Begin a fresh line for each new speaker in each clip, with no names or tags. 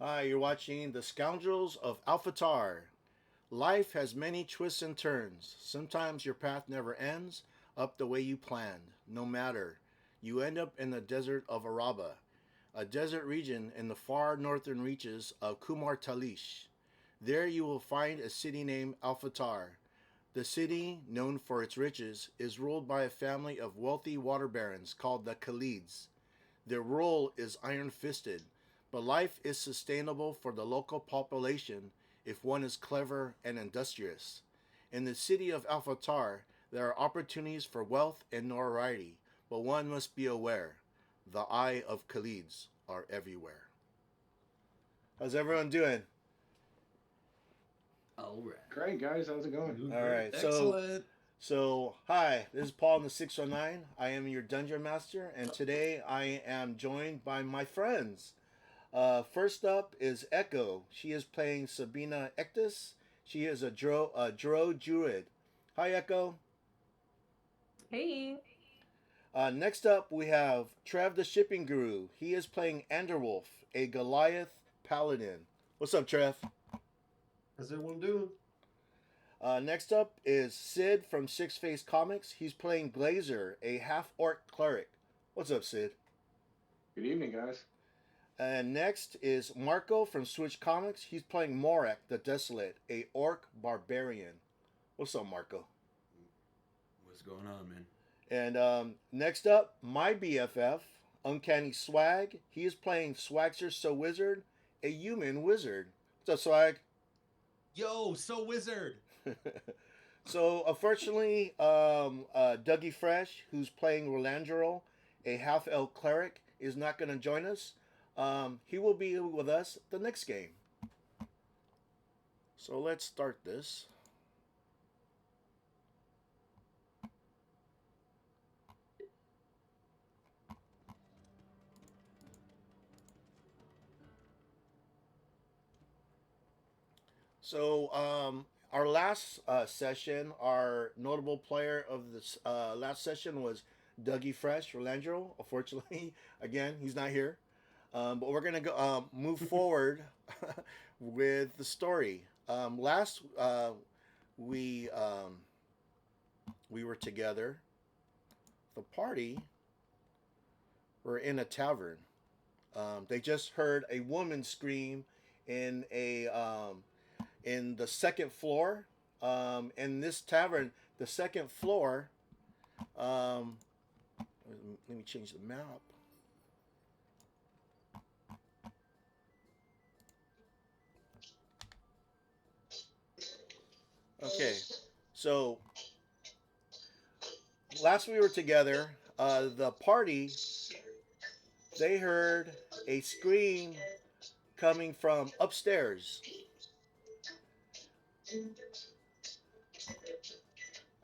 Hi, you're watching The Scoundrels of Fatar. Life has many twists and turns. Sometimes your path never ends up the way you planned. No matter. You end up in the desert of Araba, a desert region in the far northern reaches of Kumar Talish. There you will find a city named Al-Fatar. The city, known for its riches, is ruled by a family of wealthy water barons called the Khalids. Their rule is iron fisted, but life is sustainable for the local population if one is clever and industrious. In the city of Alfatar, there are opportunities for wealth and notoriety, but one must be aware the eye of Khalids are everywhere. How's everyone doing?
All right.
Great, guys. How's it going?
All right,
Excellent.
hi, this is Paul in the 609. I am your dungeon master, and today I am joined by my friends. First up is Echo. She is playing Sabina Ectus. She is a Dro Druid. Hi, Echo.
Hey.
Next up, we have Trev the Shipping Guru. He is playing Anderwolf, a Goliath Paladin. What's up, Trev?
How's everyone doing?
Next up is Sid from Six Face Comics. He's playing Glazer, a half orc cleric. What's up, Sid?
Good evening, guys.
And next is Marco from Switch Comics. He's playing Morak the Desolate, a orc barbarian. What's up, Marco?
What's going on, man?
And next up, my BFF, Uncanny Swag. He is playing Swagster So Wizard, a human wizard. What's up, Swag?
Yo, so wizard.
So, unfortunately, Dougie Fresh, who's playing Rolandro, a half elf cleric, is not going to join us. He will be with us the next game. So let's start this. So our last session, our notable player of this last session was Dougie Fresh, Rolandro. Unfortunately, again, he's not here. But we're gonna go move forward with the story. Last we we were together. The party were in a tavern. They just heard a woman scream in a in the second floor. In this tavern, the second floor. Um, Let me change the map. Okay, so last we were together, the party they heard a scream coming from upstairs.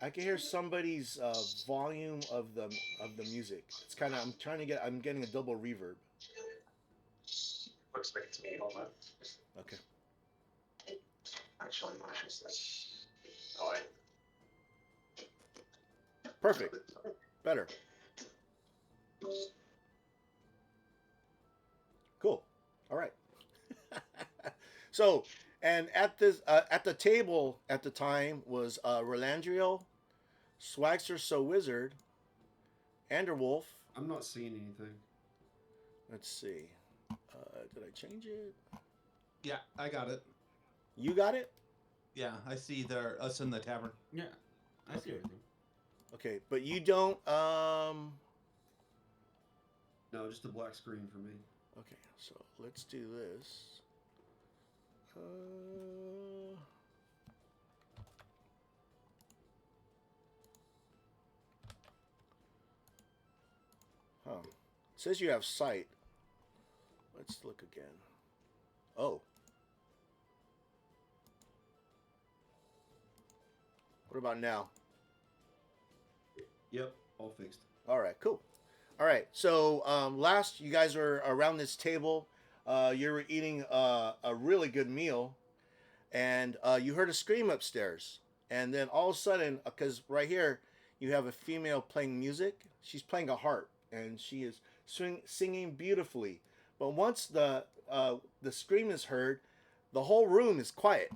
I can hear somebody's volume of the music. It's kind of I'm getting a double reverb.
Looks like it's me. Hold on.
Okay.
Actually, oh,
Perfect. Better. Cool. All right. So, and at the table at the time was Rolandrio, Swagster So Wizard, Anderwolf.
I'm not seeing anything.
Let's see. Did I change it?
Yeah, I got it.
You got it?
Yeah, I see us in the tavern.
Yeah, I see
Okay.
everything.
Okay, but you don't
No, just a black screen for me.
okay, so let's do this. Uh Huh. It says you have sight. Let's look again. Oh. What about now?
Yep, all fixed.
All right, cool. All right, so last you guys were around this table. You were eating a really good meal, and you heard a scream upstairs. And then all of a sudden, because right here you have a female playing music, she's playing a harp, and she is singing beautifully. But once the scream is heard, the whole room is quiet.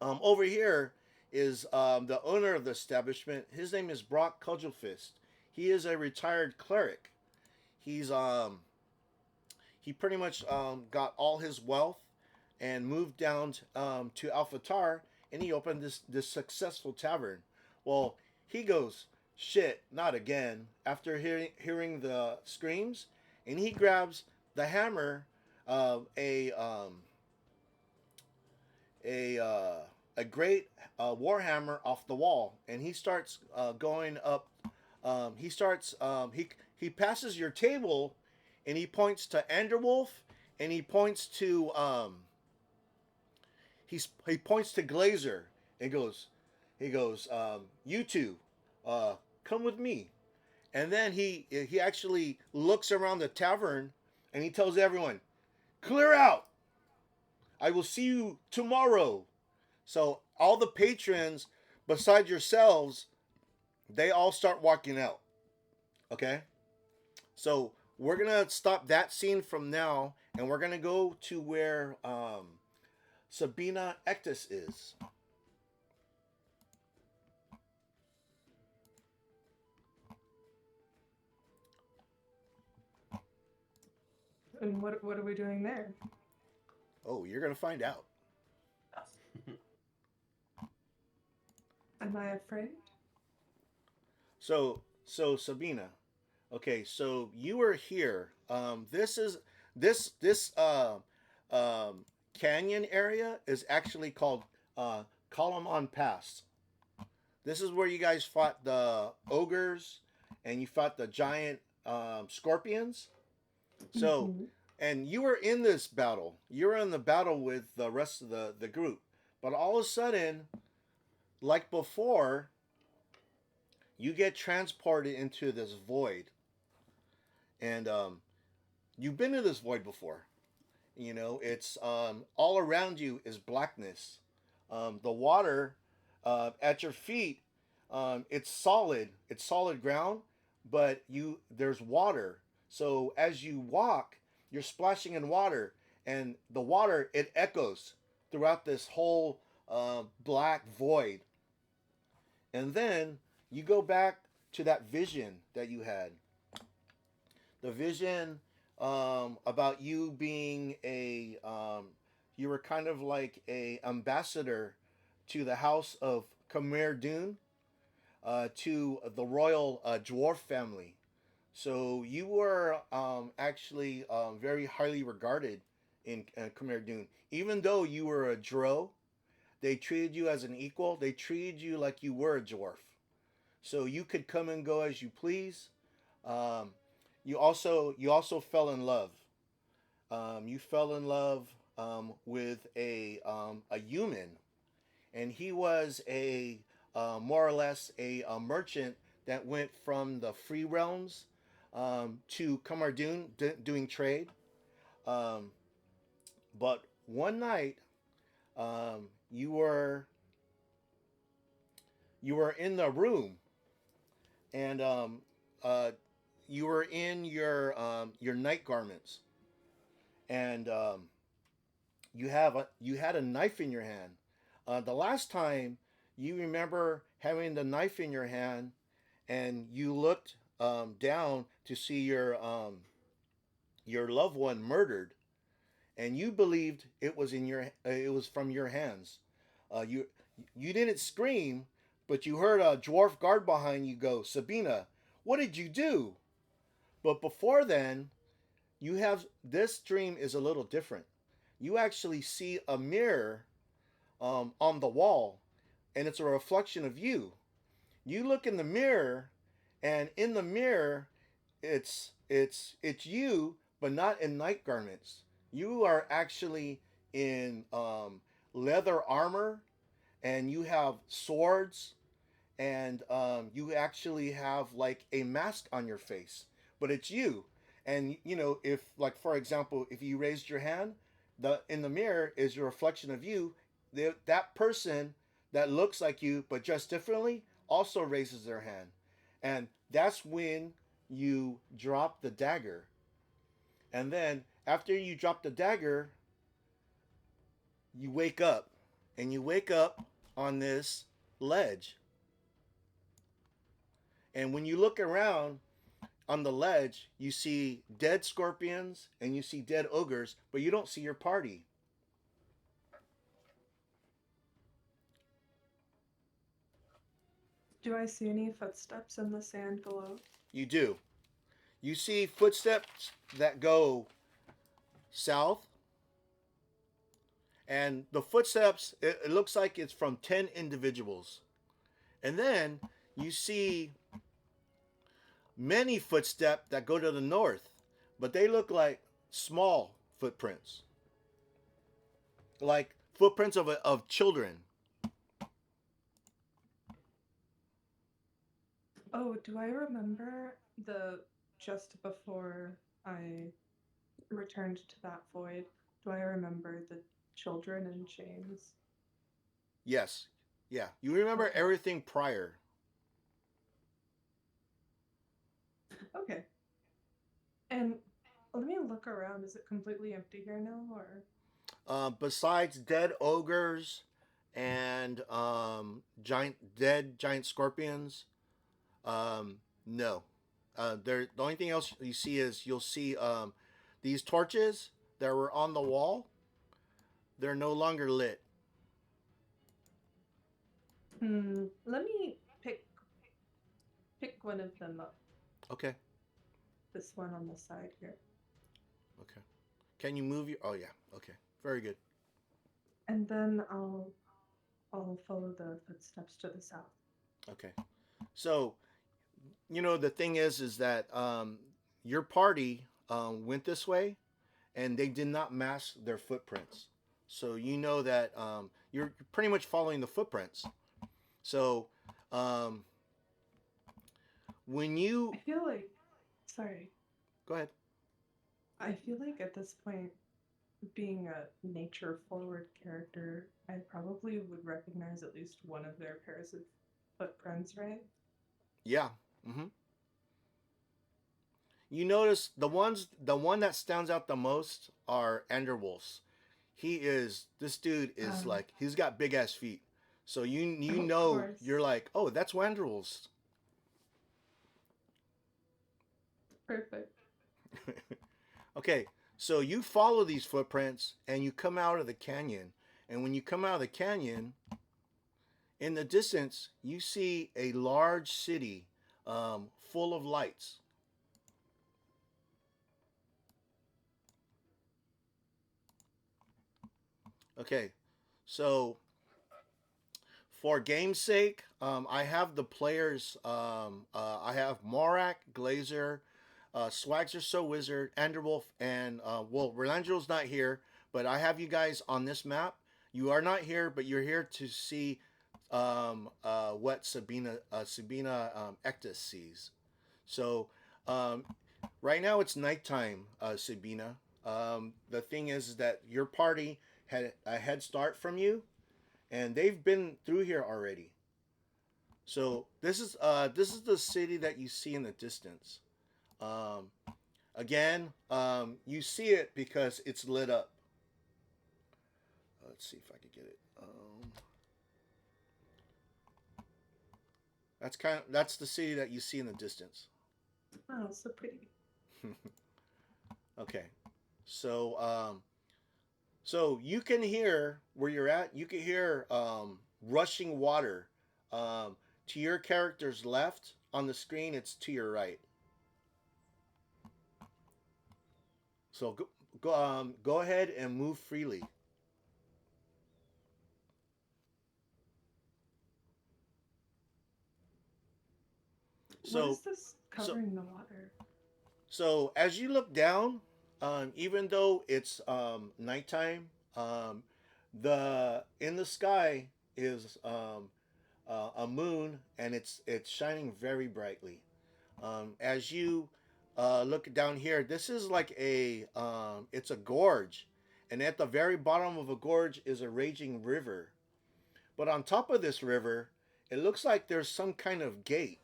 Over here is the owner of the establishment. His name is Brock Cudgelfist. He is a retired cleric. He's he pretty much got all his wealth and moved down to Alphatar, and he opened this successful tavern. Well, he goes, shit, not again. After hearing the screams, and he grabs the hammer of a great warhammer off the wall, and he starts going up. He passes your table, and he points to Anderwolf, and he points to he points to Glazer, and goes you two, come with me. And then he actually looks around the tavern, and he tells everyone, clear out. I will see you tomorrow. So all the patrons, besides yourselves, they all start walking out. Okay? So we're going to stop that scene from now, and we're going to go to where Sabina Ectus is.
And what are we doing there?
Oh, you're going to find out.
Am I afraid?
So Sabina, okay, so you were here. This canyon area is actually called Colomon Pass. This is where you guys fought the ogres, and you fought the giant scorpions. So,
Mhm.
and you were in this battle. You were in the battle with the rest of the group. But all of a sudden, like before, you get transported into this void. And you've been in this void before. You know, it's all around you is blackness. The water at your feet, it's solid. It's solid ground, but there's water. So as you walk, you're splashing in water, and the water, it echoes throughout this whole black void. And then you go back to that vision that you had. The vision about you being you were kind of like a ambassador to the house of Khmer Dune, to the royal dwarf family. So you were actually very highly regarded in Khmer Dune. Even though you were a Dro, they treated you as an equal. They treated you like you were a dwarf. So you could come and go as you please. Um, you also fell in love. You fell in love with a human, and he was a more or less a merchant that went from the free realms to Kamardun doing trade. Um, but one night, um, you were you were in the room, and you were in your night garments, and you had a knife in your hand. The last time you remember having the knife in your hand, and you looked down to see your loved one murdered, and you believed it was from your hands. You didn't scream, but you heard a dwarf guard behind you go, Sabina, what did you do? But before then, you have this dream is a little different. You actually see a mirror on the wall, and it's a reflection of you. You look in the mirror, and in the mirror, it's you, but not in night garments. You are actually in leather armor, and you have swords, and you actually have like a mask on your face, but it's you. And you know, if like for example, if you raised your hand, the in the mirror is your reflection of you. That person that looks like you but dressed differently also raises their hand, and that's when you drop the dagger. And then after you drop the dagger, you wake up, and you wake up on this ledge. And when you look around on the ledge, you see dead scorpions and you see dead ogres, but you don't see your party.
Do I see any footsteps in the sand below?
You do. You see footsteps that go south, and the footsteps, it looks like it's from 10 individuals. And then you see many footsteps that go to the north, but they look like small footprints, like footprints of children.
Oh, do I remember the just before I returned to that void? Do I remember the children in chains?
Yes. Yeah. You remember
Okay.
everything prior.
Okay. And let me look around. Is it completely empty here now, or?
Besides dead ogres and giant scorpions, no. The only thing else you see is you'll see these torches that were on the wall. They're no longer lit.
Let me pick one of them up.
Okay.
This one on the side here.
Okay. Can you move your? Oh yeah. Okay. Very good.
And then I'll follow the footsteps to the south.
Okay. So, the thing is that your party went this way, and they did not mask their footprints. So you know that you're pretty much following the footprints. So when you
I feel like, sorry,
go ahead.
I feel like at this point, being a nature forward character, I probably would recognize at least one of their pairs of footprints, right?
Yeah. Mm-hmm. You notice the one that stands out the most are Enderwolf's. This dude is like, he's got big ass feet. So you
Of
know,
course.
you're like, oh, that's Wanderwolf's.
Perfect.
Okay, so you follow these footprints and you come out of the canyon. And when you come out of the canyon, in the distance, you see a large city full of lights. Okay, so for game's sake, I have the players. I have Morak, Glazer, Swagster, So Wizard, Enderwolf, and Rolangelo's not here, but I have you guys on this map. You are not here, but you're here to see what Sabina Ectus sees. So right now it's nighttime, Sabina. The thing is that your party had a head start from you, and they've been through here already. So this is the city that you see in the distance. Um, Again, you see it because it's lit up. Let's see if I could get it. That's the city that you see in the distance.
Oh, so pretty.
Okay, so you can hear where you're at. You can hear rushing water. To your character's left on the screen, it's to your right. So go ahead and move freely.
What is this covering the water?
So as you look down, even though it's nighttime, the in the sky is a moon, and it's shining very brightly. As you look down here, this is like it's a gorge, and at the very bottom of a gorge is a raging river. But on top of this river, it looks like there's some kind of gate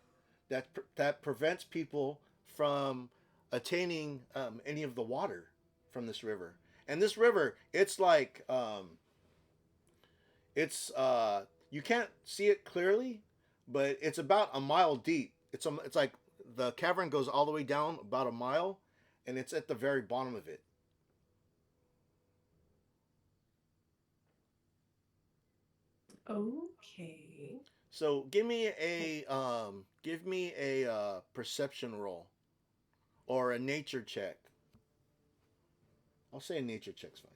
that prevents people from attaining any of the water from this river. And this river, it's like it's you can't see it clearly, but it's about a mile deep. It's like the cavern goes all the way down about a mile, and it's at the very bottom of it.
Okay.
So give me a perception roll or a nature check. I'll say a nature check's fine.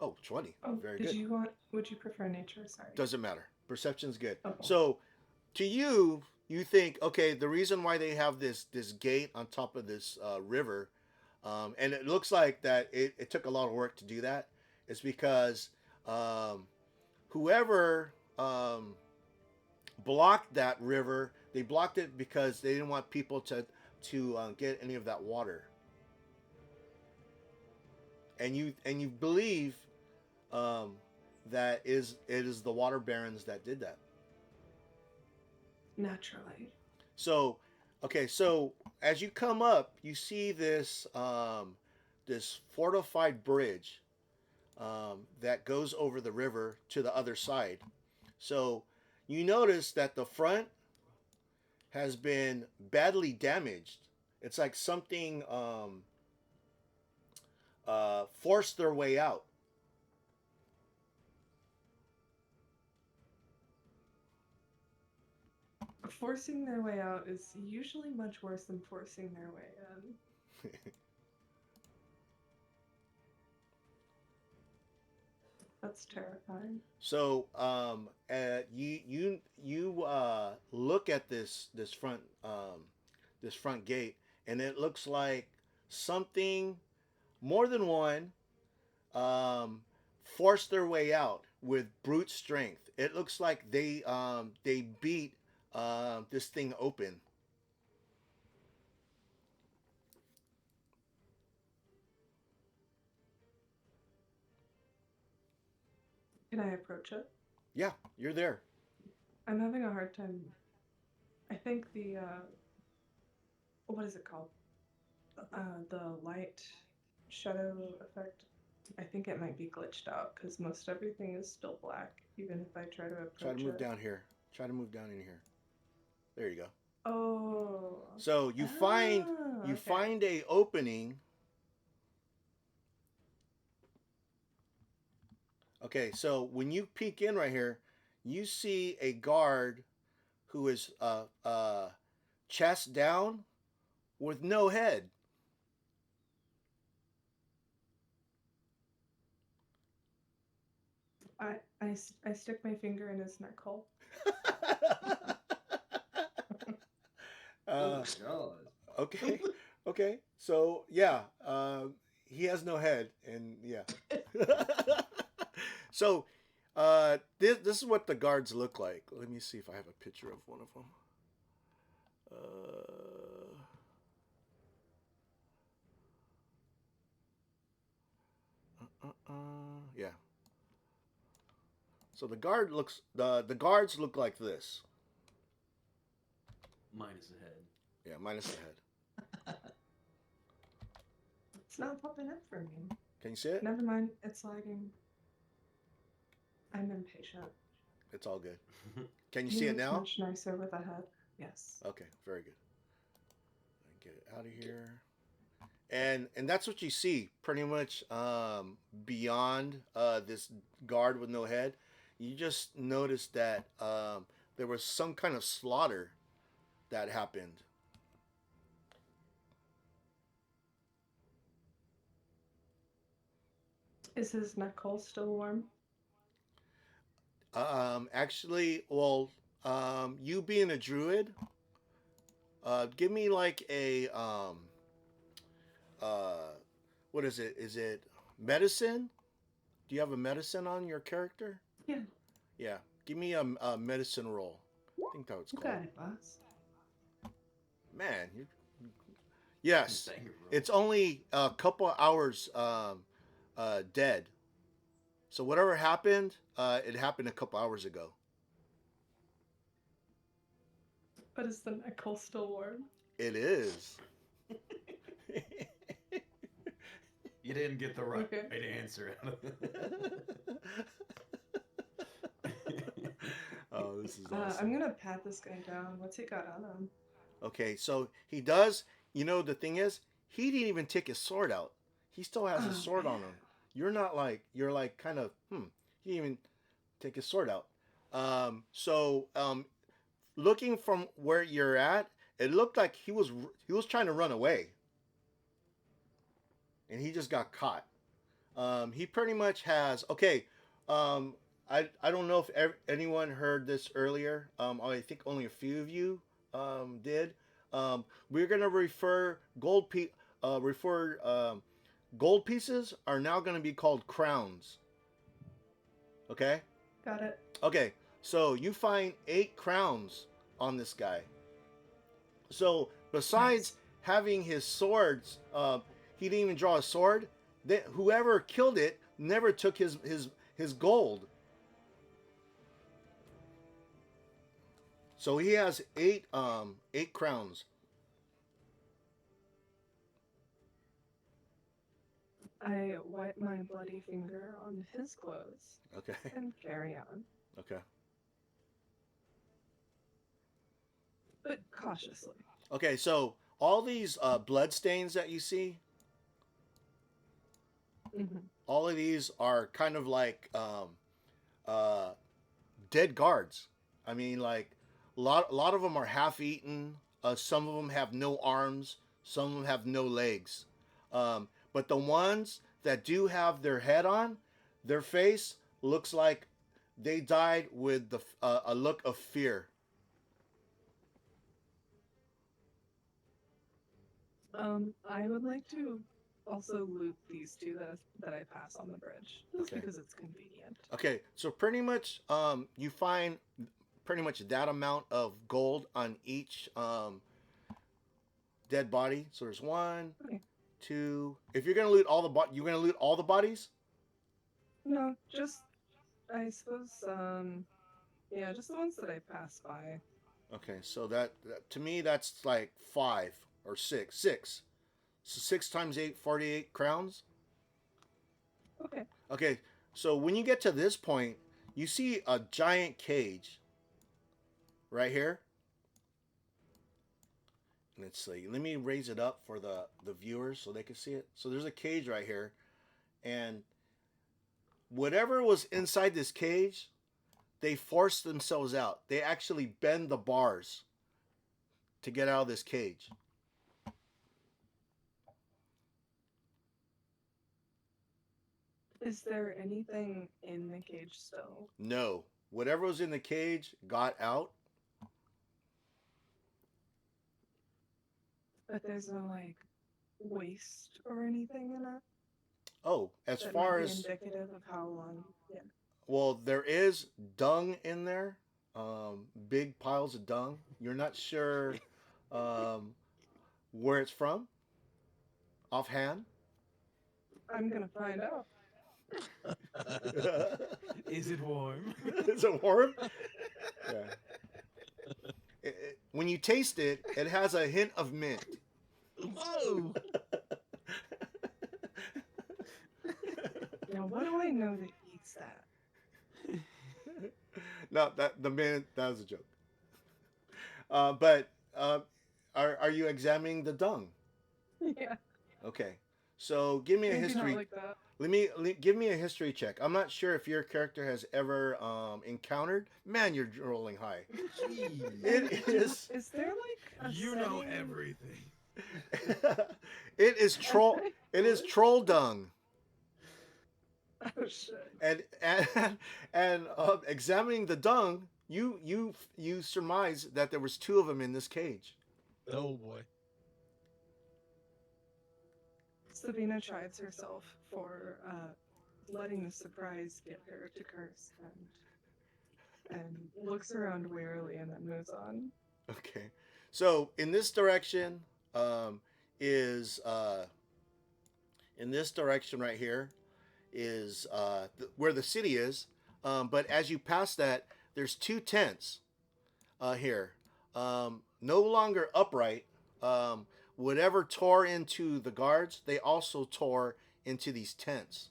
Oh, 20.
Oh,
Very
did
good.
you want? Would you prefer nature? Sorry.
Doesn't matter. Perception's good.
Okay.
So, to you, you think, okay, the reason why they have this gate on top of this river, and it looks like that it took a lot of work to do that, is because whoever blocked that river, they blocked it because they didn't want people to get any of that water. And you believe that it is the water barons that did that.
Naturally.
So, okay, so as you come up, you see this this fortified bridge that goes over the river to the other side. So you notice that the front has been badly damaged. It's like something forced their way out.
Forcing their way out is usually much worse than forcing their way in. That's terrifying.
So you look at this front gate, and it looks like something more than one forced their way out with brute strength. It looks like they beat this thing open.
Can I approach it?
Yeah, you're there.
I'm having a hard time. I think the what is it called? The light shadow effect. I think it might be glitched out because most everything is still black, even if I try to approach
Try to move
it.
down here. Try to move down in here. There you go.
Oh.
So you
okay.
find a opening. Okay, so when you peek in right here, you see a guard who is chest down with no head.
I stick my finger in his neck hole.
Oh God.
Okay, okay. So yeah, he has no head, and yeah. So this is what the guards look like. Let me see if I have a picture of one of them. Yeah. So the guards look like this.
Minus the head.
Yeah, minus the head.
It's not popping up for me.
Can you see it?
Never mind, it's lagging. I'm impatient.
It's all good. Can you see it
It's
now?
much nicer with a head. Yes.
Okay, very good. Get it out of here. And that's what you see pretty much beyond this guard with no head. You just notice that there was some kind of slaughter that happened.
Is his neck hole still warm?
Actually, well, you being a druid, give me like a what is it? Is it medicine? Do you have a medicine on your character?
Yeah.
Yeah. Give me a medicine roll. I think that's
You
called.
got it, boss.
Man, you. Yes,
Thank you, bro.
it's only a couple hours dead. So whatever happened, it happened a couple hours ago.
But is the neck hole still warm?
It is.
You didn't get the right
Okay.
answer out of it.
Oh, this is
I'm
awesome.
gonna pat this guy down. What's he got on him?
Okay, so he does. You know, the thing is, he didn't even take his sword out. He still has his
Oh,
sword on
man.
him. You're like kind of, he didn't even take his sword out. Looking from where you're at, it looked like he was trying to run away, and he just got caught. He pretty much has okay. Um, I don't know if anyone heard this earlier. I think only a few of you did. We're gonna refer gold pieces are now gonna be called crowns. Okay.
Got it.
Okay. So you find 8 crowns on this guy. So besides having his swords, he didn't even draw a sword. Whoever killed it never took his gold. So he has 8 crowns.
I wipe my bloody finger on his clothes
Okay.
and carry on,
Okay.
but cautiously.
Okay. So all these blood stains that you see,
Mm-hmm.
all of these are kind of like uh, dead guards. I mean, like a lot of them are half eaten. Some of them have no arms. Some of them have no legs. But the ones that do have their head on, their face looks like they died with a look of fear.
I would like to also loot these two that I pass on the bridge, just
Okay.
because it's convenient.
Okay, so pretty much you find pretty much that amount of gold on each dead body. So there's one,
Okay.
2. If you're gonna loot you're gonna loot all the bodies.
No, just I suppose yeah, just the ones that I pass by.
Okay, so that to me that's like 5 or 6. 6. So 6 times 8, 48 crowns.
Okay.
Okay, so when you get to this point, you see a giant cage right here. Let's see. Let me raise it up for the viewers so they can see it. So there's a cage right here, and whatever was inside this cage, they forced themselves out. They actually bend the bars to get out of this cage.
Is there anything in the cage still?
No, whatever was in the cage got out.
But there's no like waste or anything in it
Oh, as
that
far
might be
as
indicative of how long. Yeah.
well, there is dung in there. Big piles of dung. You're not sure where it's from, offhand.
I'm gonna find out.
Is it warm?
Is it warm? Yeah. When you taste it, it has a hint of mint.
Whoa!
Now, what do I know that eats that?
No, that was a joke. But are you examining the dung?
Yeah.
Okay. So give me a
Maybe not
history.
like that.
Give me a history check. I'm not sure if your character has ever encountered. Man, you're rolling high. It is.
Is there like a
You know
setting-
everything.
It is troll. It is troll dung.
Oh shit.
And examining the dung, you surmise that there was 2 of them in this cage.
Oh boy.
Sabina chides herself for letting the surprise get her to curse and looks around wearily and then moves on.
Okay. So in this direction is in this direction right here is where the city is. But as you pass that, there's 2 tents here. No longer upright. Whatever tore into the guards, they also tore into these tents.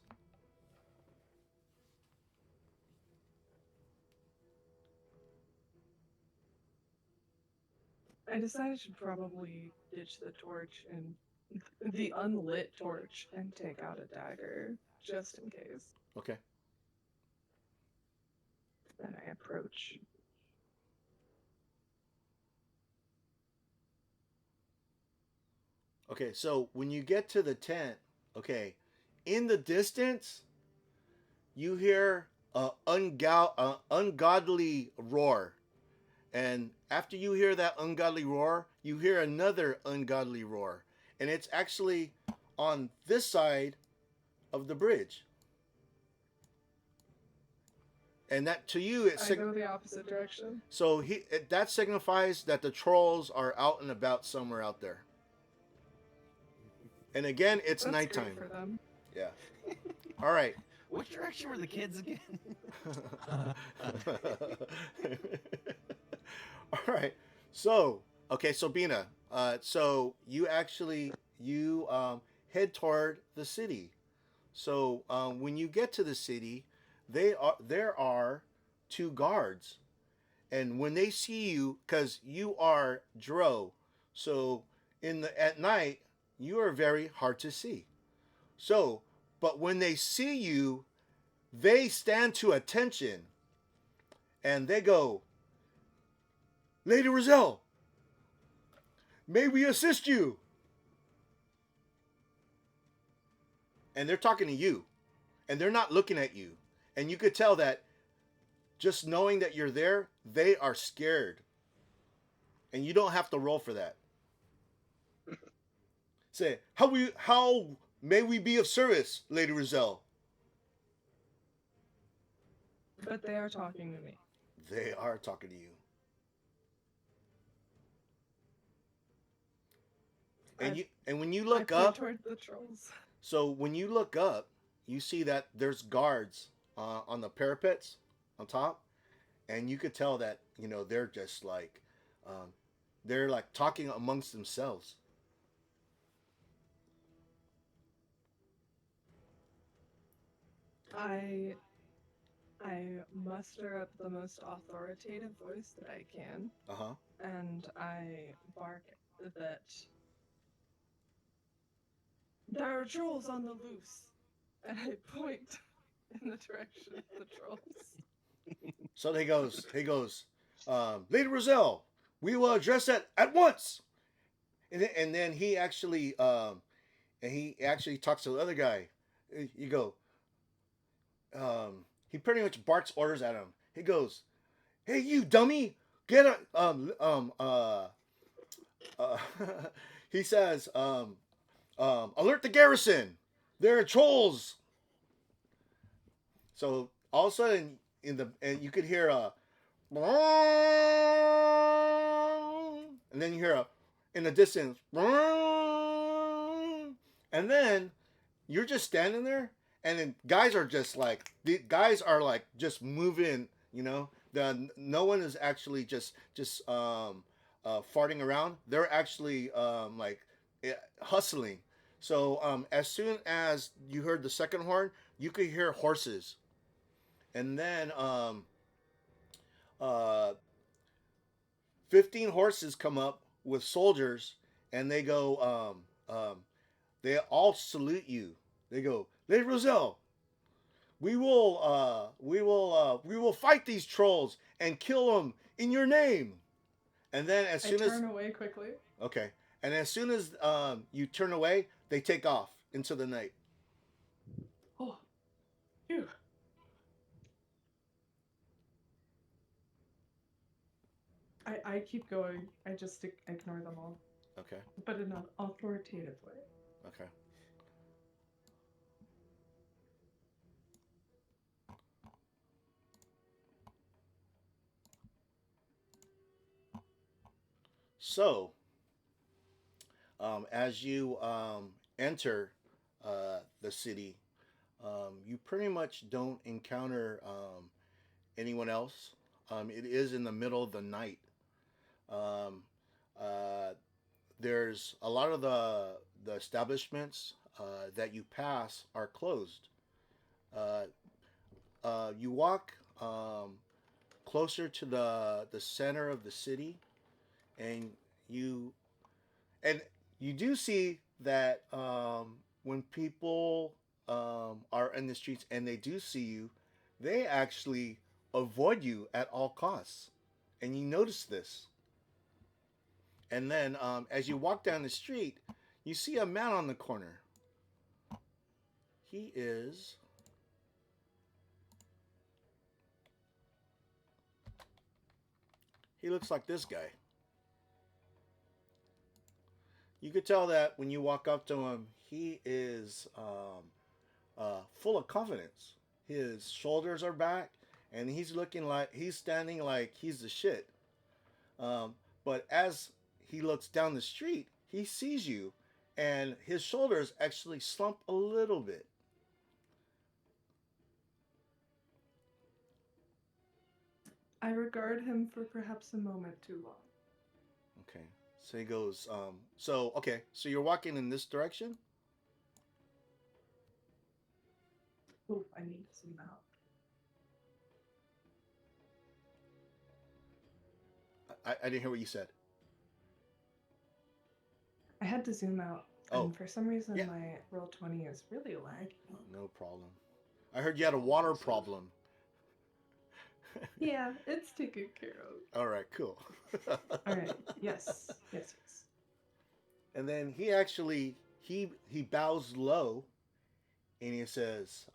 I decided to probably ditch the torch and the unlit torch and take out a dagger just in case.
Okay.
And I approach.
Okay, so when you get to the tent, okay, in the distance, you hear a ungodly roar. And after you hear that ungodly roar, you hear another ungodly roar. And it's actually on this side of the bridge. And that to you,
I go the opposite direction.
so that signifies that the trolls are out and about somewhere out there. And again, it's
That's
nighttime.
great for them.
Yeah. All right.
Which direction were the kids again?
All right. So, okay, so Bina, so you actually head toward the city. So when you get to the city, there are two guards, and when they see you, because you are Dro, so at night you are very hard to see. So, but when they see you, they stand to attention, and they go, "Lady Roselle, may we assist you?" And they're talking to you, and they're not looking at you. And you could tell that just knowing that you're there, they are scared. And you don't have to roll for that. Say, how may we be of service, Lady Roselle?
But they are talking to me.
They are talking to you. And when you look
I point
up,
toward the trolls.
so when you look up, you see that there's guards on the parapets on top, and you could tell that they're just like they're like talking amongst themselves.
I muster up the most authoritative voice that I can,
Uh-huh.
and I bark that there are trolls on the loose, and I point in the direction of the trolls.
So he goes, Lady Roselle, we will address that at once. And then he actually talks to the other guy. You go, he pretty much barks orders at him. He goes, "Hey, you dummy, get a he says, alert the garrison. There are trolls." So all of a sudden, and you could hear a, and then you hear a, in the distance, and then you're just standing there, and then guys are just like just moving. No one is actually just farting around. They're actually hustling. So as soon as you heard the second horn, you could hear horses, and then 15 horses come up with soldiers, and they go, they all salute you. They go, "Lady Roselle, we will fight these trolls and kill them in your name." And then as soon
I
as
turn away quickly.
okay, and as soon as you turn away, they take off into the night.
Oh, phew. I keep going. I just ignore them all,
Okay.
but in an authoritative way.
Okay. So, as you enter the city, you pretty much don't encounter anyone else. It is in the middle of the night. Um, uh, there's a lot of the establishments that you pass are closed. Uh, you walk closer to the center of the city, and you and you do see that when people are in the streets and they do see you, they actually avoid you at all costs, and you notice this. And then as you walk down the street, you see a man on the corner. He is. He looks like this guy. You could tell that when you walk up to him, he is full of confidence. His shoulders are back, and he's looking like he's standing like he's the shit. But as he looks down the street, he sees you, and his shoulders actually slump a little bit.
I regard him for perhaps a moment too long.
Okay. So he goes, so you're walking in this direction?
Oh, I need to zoom out.
I didn't hear what you said.
I had to zoom out,
Oh,
and for some reason
yeah.
my roll 20 is really laggy.
No problem. I heard you had a water problem.
Yeah, it's taken care of.
All right, cool.
All right. Yes. Yes. Yes.
And then he actually he bows low, and he says,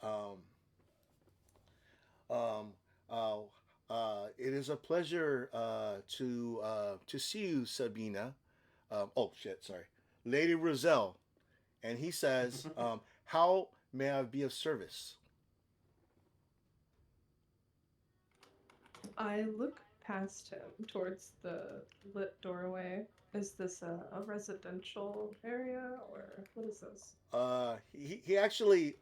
"It is a pleasure to see you, Sabina." Oh shit, sorry, Lady Roselle. And he says, "How may I be of service?"
I look past him towards the lit doorway. Is this a residential area or what is this?
He actually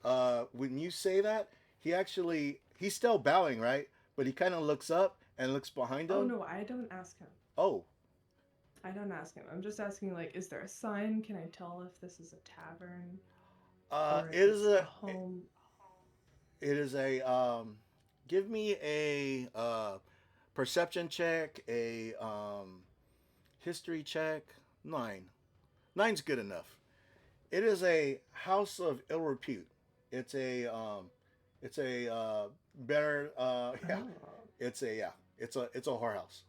when you say that, he's still bowing, right? But he kind of looks up and looks behind him.
Oh no, I don't ask him.
Oh,
I don't ask him. I'm just asking, like, is there a sign? Can I tell if this is a tavern? Or
it is a
home?
it is a give me a perception check, a history check. 9. 9's good enough. It is a house of ill repute. It's a better yeah.
Oh.
It's a whorehouse.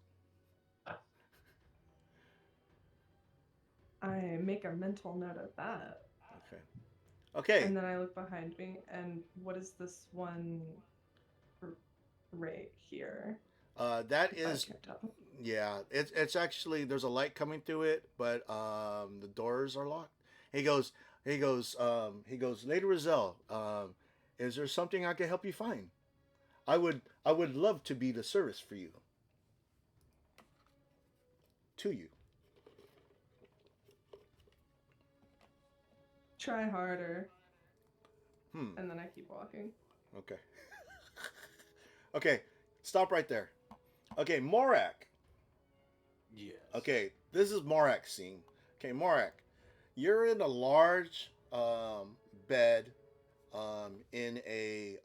I make a mental note of that.
Okay. Okay.
And then I look behind me, and what is this one right here?
That
If I
is
can't tell.
yeah. It's actually there's a light coming through it, but the doors are locked. He goes. Lady Roselle, is there something I can help you find? I would love to be the service for you. To you.
Try harder.
Hmm.
And then I keep walking.
Okay. Okay. Stop right there. Okay, Morak.
Yes.
Okay, this is Morak's scene. Okay, Morak, you're in a large bed in a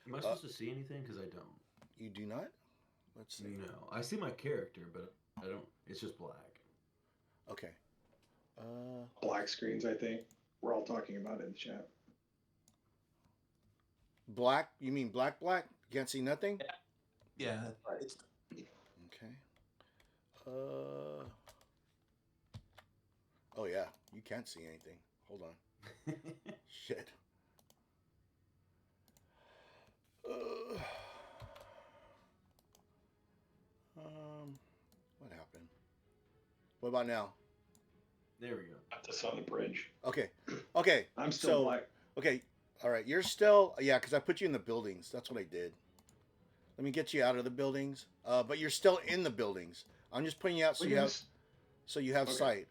Am I supposed to see anything? Because I don't.
you do not? Let's see.
No, I see my character, but I don't. It's just black.
Okay.
Black screens, I think. We're all talking about it in the chat.
Black? You mean black? You can't see nothing?
Yeah.
Right.
Okay. Oh yeah, you can't see anything. Hold on. Shit. What happened? What about now?
There we go.
Got this on the bridge.
Okay. Okay.
I'm still
So,
black.
okay. All right. You're still, yeah, because I put you in the buildings. That's what I did. Let me get you out of the buildings. But you're still in the buildings. I'm just putting you out so you have
Okay.
sight.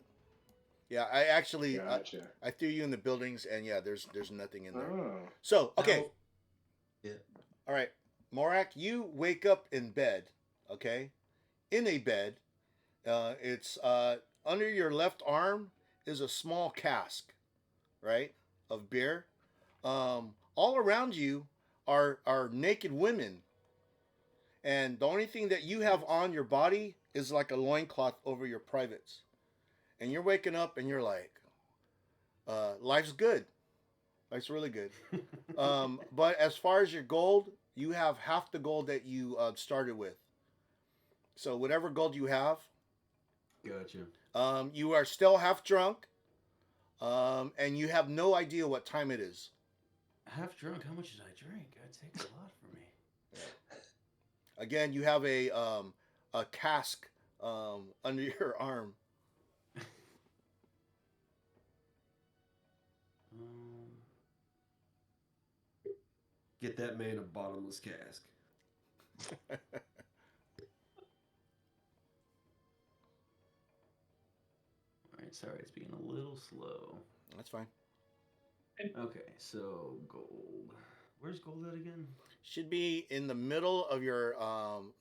Yeah, I actually
Gotcha.
I threw you in the buildings, and yeah, there's nothing in there.
Oh.
So okay,
Yeah.
all right, Morak, you wake up in bed. Okay, in a bed. It's under your left arm is a small cask, right, of beer. All around you are naked women, and the only thing that you have on your body is like a loincloth over your privates. And you're waking up and you're like, life's good. Life's really good. But as far as your gold, you have half the gold that you started with. So whatever gold you have,
Gotcha.
you are still half drunk, and you have no idea what time it is.
Half drunk. How much did I drink? That takes a lot for me.
Again, you have a cask under your arm.
Um, Get that man a bottomless cask.
Alright, sorry, it's being a little slow.
That's fine.
Okay, so gold. Where's gold at again?
Should be in the middle of your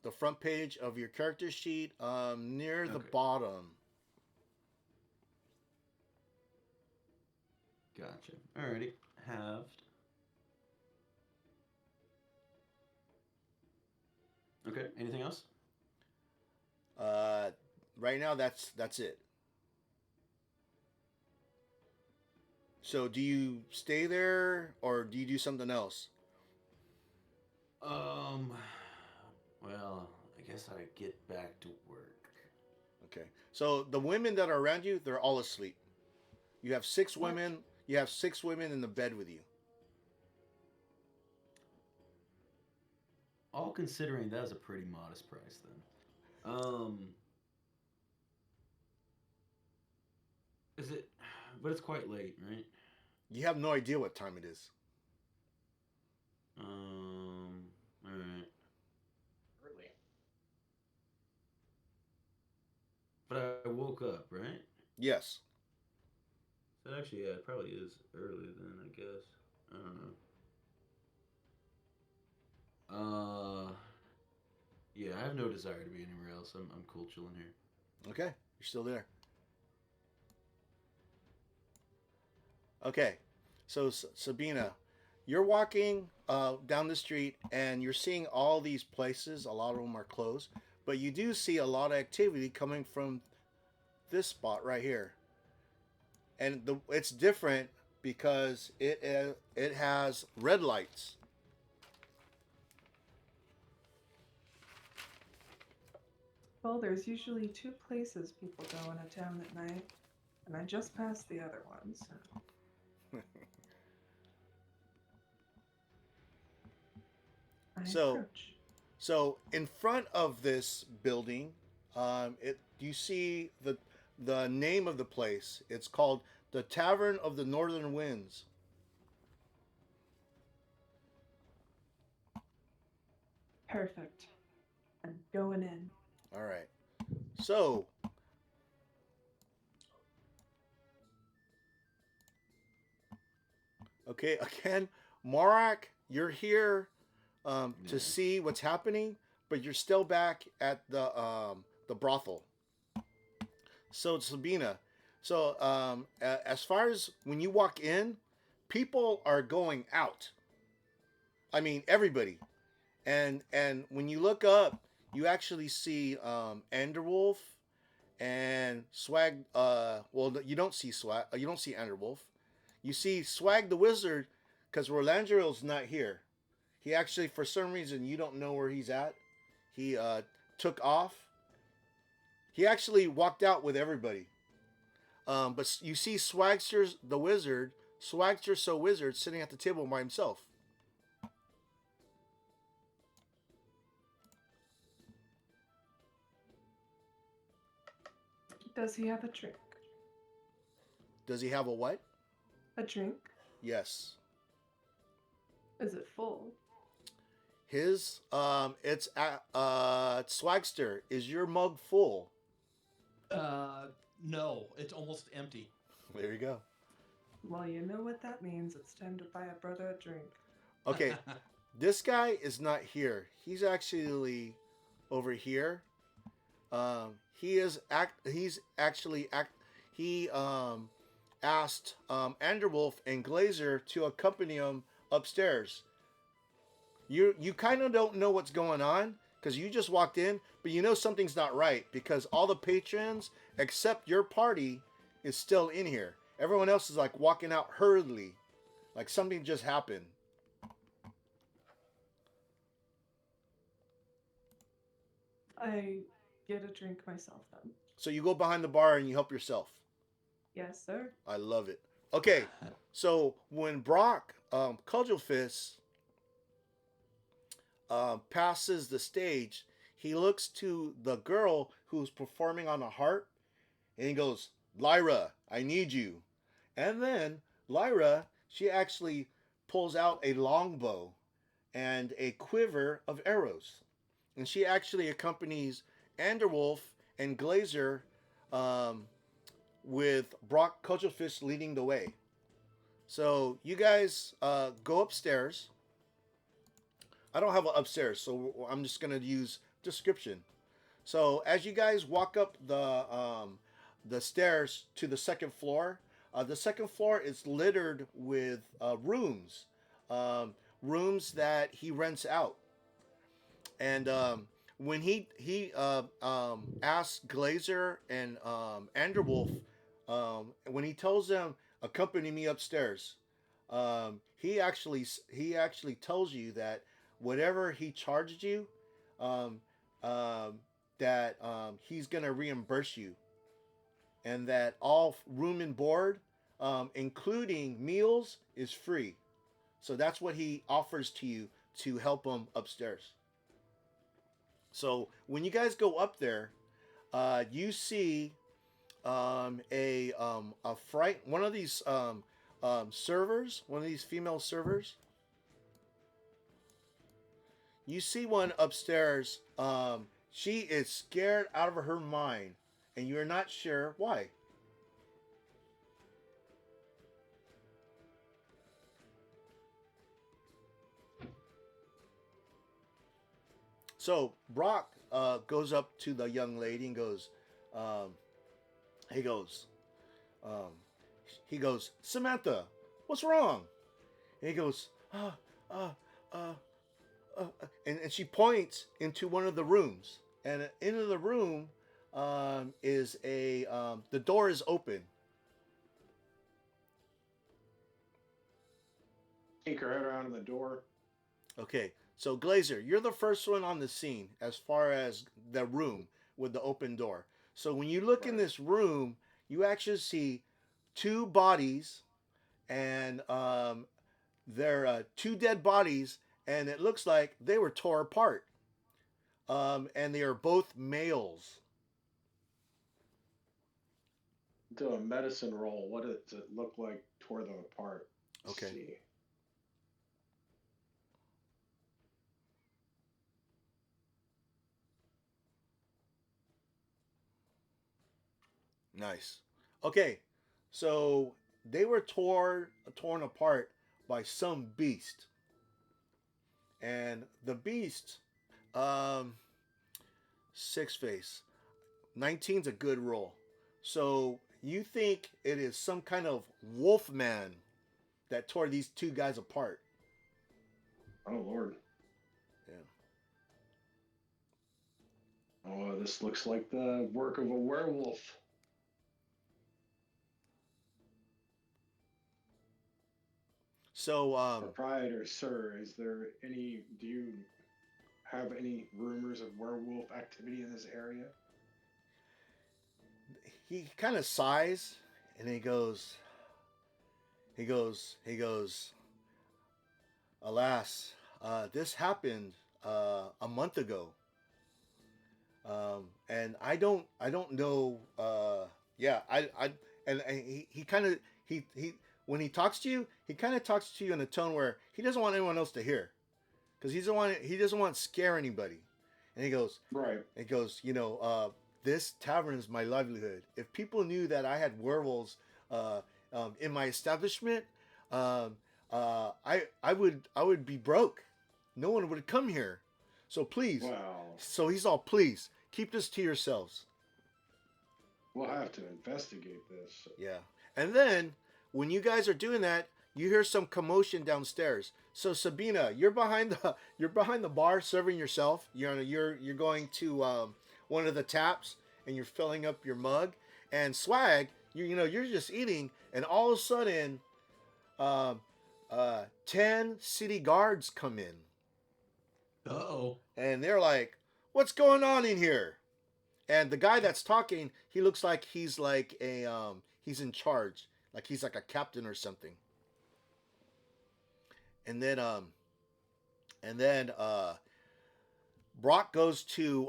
the front page of your character sheet, near the
Okay.
bottom.
Gotcha. Alrighty. Halved. Okay, anything else?
Right now, that's it. So, do you stay there or do you do something else?
Well, I guess I get back to work.
Okay. So the women that are around you, they're all asleep. You have six
What?
women. You have six women in the bed with you.
All considering, that was a pretty modest price then. Is it? But it's quite late, right?
You have no idea what time it is.
All right.
Early.
But I woke up, right?
Yes.
So actually, yeah, it probably is early then, I guess. I don't know. Yeah, I have no desire to be anywhere else. I'm cool chilling here.
Okay. You're still there. Okay. So Sabina, you're walking down the street and you're seeing all these places. A lot of them are closed, but you do see a lot of activity coming from this spot right here. And it's different because it has red lights.
Well, there's usually two places people go in a town at night, and I just passed the other one, so I
So-
approach.
So in front of this building, you see the name of the place. It's called the Tavern of the Northern Winds.
Perfect. I'm going in.
All right. So okay, again, Morak, you're here to
Nice.
see what's happening, but you're still back at the brothel. So Sabina, so as far as when you walk in, people are going out. I mean, everybody. And when you look up, you actually see Underwolf and Swag. Well, you don't see Swag. You don't see Underwolf. You see Swag the Wizard, because Rolandrio's not here. He actually, for some reason, you don't know where he's at. He took off. He actually walked out with everybody. But you see Swagster the Wizard, Swagster So Wizard, sitting at the table by himself.
Does he have a drink?
Does he have a what?
A drink?
Yes.
Is it full?
His it's Swagster. Is your mug full?
No, it's almost empty.
There you go.
Well, you know what that means. It's time to buy a brother a drink.
Okay, this guy is not here. He's actually over here. He is he asked Anderwolf and Glazer to accompany him upstairs. You kind of don't know what's going on because you just walked in, but you know something's not right because all the patrons except your party is still in here. Everyone else is like walking out hurriedly, like something just happened.
I get a drink myself then.
So you go behind the bar and you help yourself.
Yes, sir.
I love it. Okay, so when Brock Cudgelfist passes the stage, he looks to the girl who's performing on a harp, and he goes, "Lyra, I need you." And then Lyra, she actually pulls out a longbow and a quiver of arrows, and she actually accompanies Anderwolf and Glazer, with Brock Cudgelfist leading the way. So you guys go upstairs. I don't have an upstairs, so I'm just gonna use description. So as you guys walk up the stairs to the second floor is littered with rooms, rooms that he rents out. And when he asks Glazer and Anderwolf, when he tells them accompany me upstairs, he actually tells you that whatever he charged you, um, that he's gonna reimburse you, and that all room and board, including meals, is free. So that's what he offers to you to help him upstairs. So when you guys go up there, you see a fright one of these servers, one of these female servers. You see one upstairs. She is scared out of her mind, and you're not sure why. So Brock goes up to the young lady and goes, um, he goes, um, Samantha, what's wrong? And he goes, uh, uh, uh, and she points into one of the rooms, and into the room is the door is open.
Take her head around in the door.
Okay, so Glazer, you're the first one on the scene as far as the room with the open door. So when you look in this room, you actually see two bodies, and they're two dead bodies, and it looks like they were tore apart. And they are both males.
Do a medicine roll. What does it look like? Tore them apart. Let's
Okay.
see.
Nice. Okay, so they were torn apart by some beast, and the beast, um, six face. 19's a good roll. So you think it is some kind of wolf man that tore these two guys apart?
Oh Lord.
Yeah.
Oh, this looks like the work of a werewolf.
So
Proprietor, sir, do you have any rumors of werewolf activity in this area?
he kind of sighs, and he goes, alas, this happened a month ago. And I don't know. Yeah, and he kind of he when he talks to you, he kind of talks to you in a tone where he doesn't want anyone else to hear, because he doesn't want to scare anybody. And
Right.
this tavern is my livelihood. If people knew that I had werewolves in my establishment, I would be broke. No one would come here. So please.
Wow.
So he's all, please keep this to yourselves.
We'll have to investigate this.
Yeah. And then when you guys are doing that, you hear some commotion downstairs. So Sabina, you're behind the bar serving yourself. You're going to one of the taps and you're filling up your mug. And Swag, you're just eating, and all of a sudden, 10 city guards come in,
Uh-oh.
and they're like, "What's going on in here?" And the guy that's talking, he looks like he's like he's in charge, like he's like a captain or something. And then Brock goes to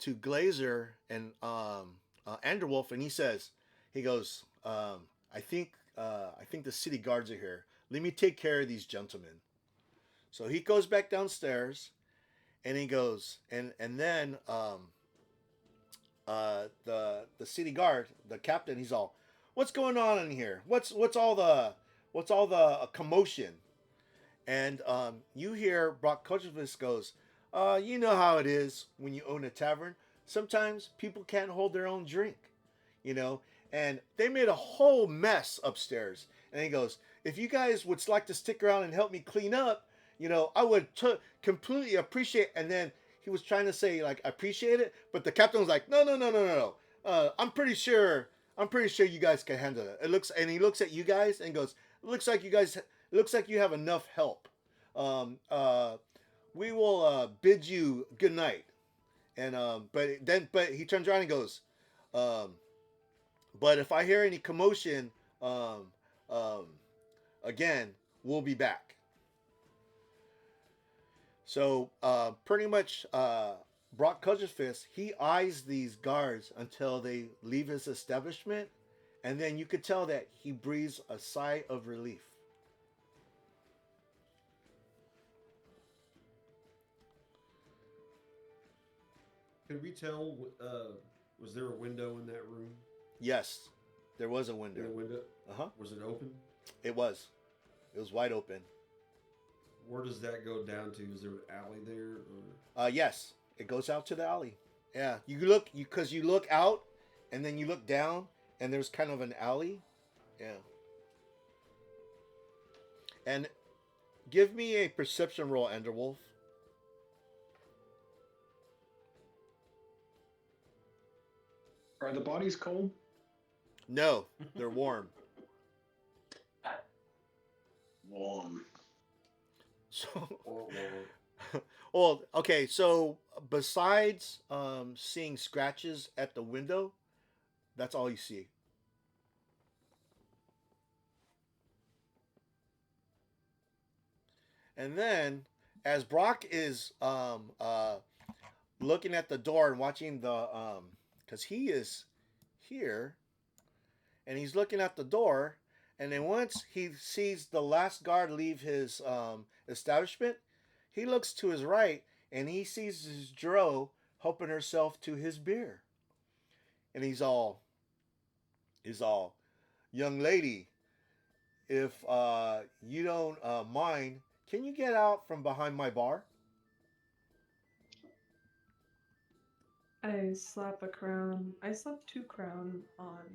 Glazer and Underwolf, and he goes, I think the city guards are here. Let me take care of these gentlemen. So he goes back downstairs, and he goes, and then the city guard, the captain, he's all, "What's going on in here? What's all the commotion?" And you hear Brock Kojovis goes, "You know how it is when you own a tavern. Sometimes people can't hold their own drink, you know." And they made a whole mess upstairs. And he goes, "If you guys would like to stick around and help me clean up, I would completely appreciate." And then he was trying to say like appreciate it, but the captain was like, "No, no, no, no, no, no. I'm pretty sure you guys can handle it." And he looks at you guys and goes, It looks like you have enough help. Um, uh, we will bid you good night." And but he turns around and goes, um, "But if I hear any commotion, um, um, again, we'll be back." So pretty much, Brock Cudgerfist, he eyes these guards until they leave his establishment, and then you could tell that he breathes a sigh of relief.
Could we tell? Was there a window in that room?
Yes, there was a
In
window.
the window?
Uh huh.
Was it open?
It was. It was wide open.
Where does that go down to? Is there an alley there? Or...
Yes, it goes out to the alley. Yeah, because you look out, and then you look down, and there's kind of an alley. Yeah. And give me a perception roll, Enderwolf.
Are the bodies cold?
No, they're warm.
Warm.
So,
Or
well, okay. So besides seeing scratches at the window, that's all you see. And then, as Brock is looking at the door and watching because he is here, and he's looking at the door, and then once he sees the last guard leave his establishment, he looks to his right and he sees his Dro helping herself to his beer, and he's all, "Young lady, if you don't mind, can you get out from behind my bar?"
I slap a crown. I slap 2 crown on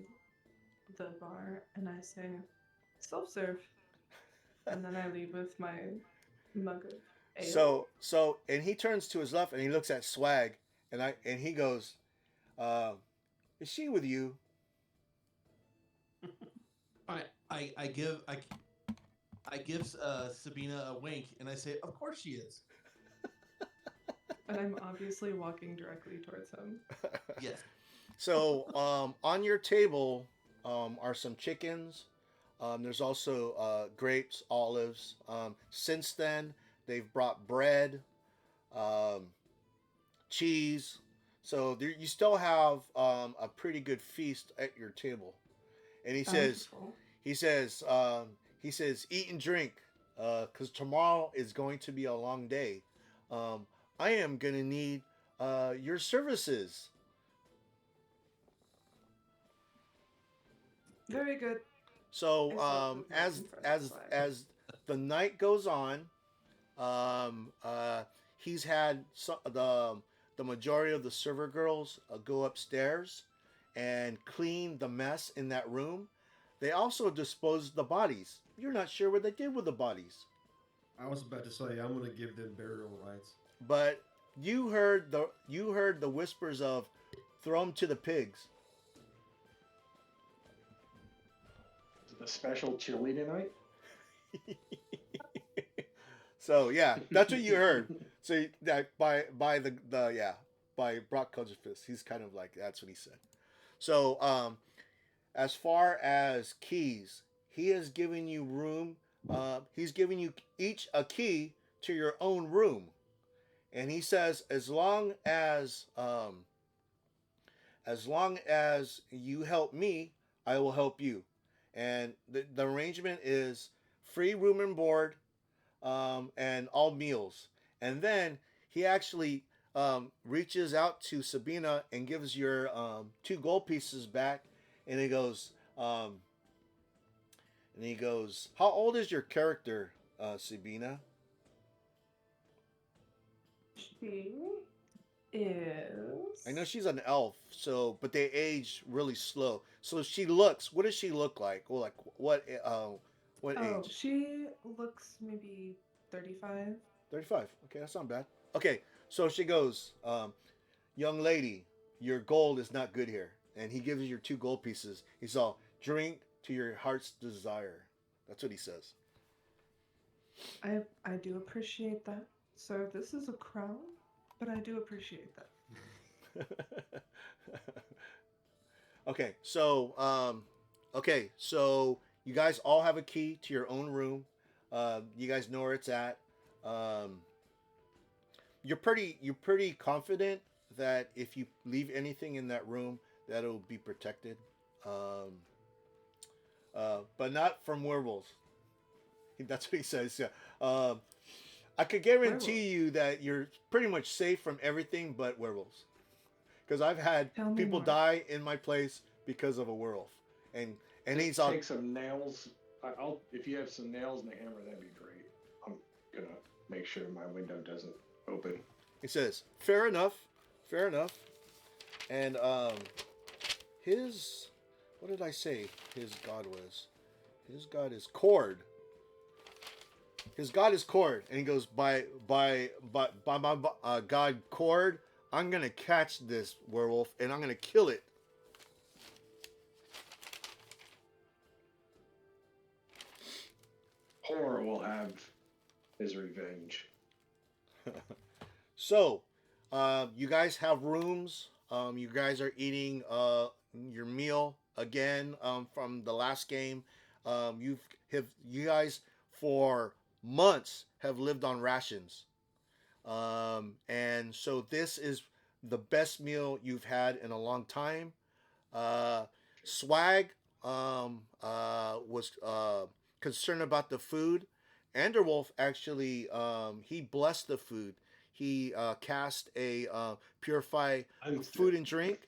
the bar, and I say, "Self-serve," and then I leave with my mug of ale.
And he turns to his left and he looks at Swag, and he goes, uh, "Is she with you?"
I give Sabina a wink and I say, "Of course she is."
And I'm obviously walking directly towards him.
Yes.
So on your table are some chickens. There's also grapes, olives. Since then, they've brought bread, um, cheese. So you still have a pretty good feast at your table. And
Bountiful.
he says, he says, "Eat and drink, because tomorrow is going to be a long day. I am gonna need your services."
Very good.
So
I start moving in front of Swag.
as the night goes on, he's had the majority of the server girls go upstairs, and clean the mess in that room. They also disposed the bodies. You're not sure what they did with the bodies,
I was about to say I'm gonna give them burial rights.
but you heard the whispers of throw them to the pigs.
Is it a special chili tonight?
So yeah, that's what you heard. So that by the yeah by Brock Cudgefist, he's kind of like that's what he said. So as far as keys, he has given you room. He's giving you each a key to your own room, and he says as long as you help me, I will help you. And the arrangement is free room and board, and all meals. And then he actually reaches out to Sabina and gives your two gold pieces back, and um, he goes, "How old is your character, Sabina?"
She is.
I know she's an elf, so but they age really slow. So What does she look like? Well, like what
Oh,
age?
she looks maybe 35.
35. Okay, that's not bad. Okay, so she goes, young lady, your gold is not good here. And he gives you your two gold pieces. He's all, drink to your heart's desire. That's what he says.
I do appreciate that. So this is a crown, but I do appreciate that.
Okay, so you guys all have a key to your own room. You guys know where it's at. Um, you're pretty confident that if you leave anything in that room, that it'll be protected. Um, but not from werewolves. That's what he says. Yeah. I could guarantee you that you're pretty much safe from everything but werewolves. Because I've had
Tell me
people
more.
die in my place because of a werewolf, and he's on.
Take some nails. I'll if you have some nails and a hammer, that'd be great. I'm gonna make sure my window doesn't open.
He says, "Fair enough, fair enough." And his what did I say? His god was. His god is Cord. His god is Cord, and he goes by my god Cord. I'm gonna catch this werewolf and I'm gonna kill it.
Horror will have his revenge.
So, you guys have rooms. You guys are eating your meal again from the last game. You guys for months have lived on rations, and so this is the best meal you've had in a long time. Swag was concerned about the food. Anderwolf actually he blessed the food. He cast a purify food and drink,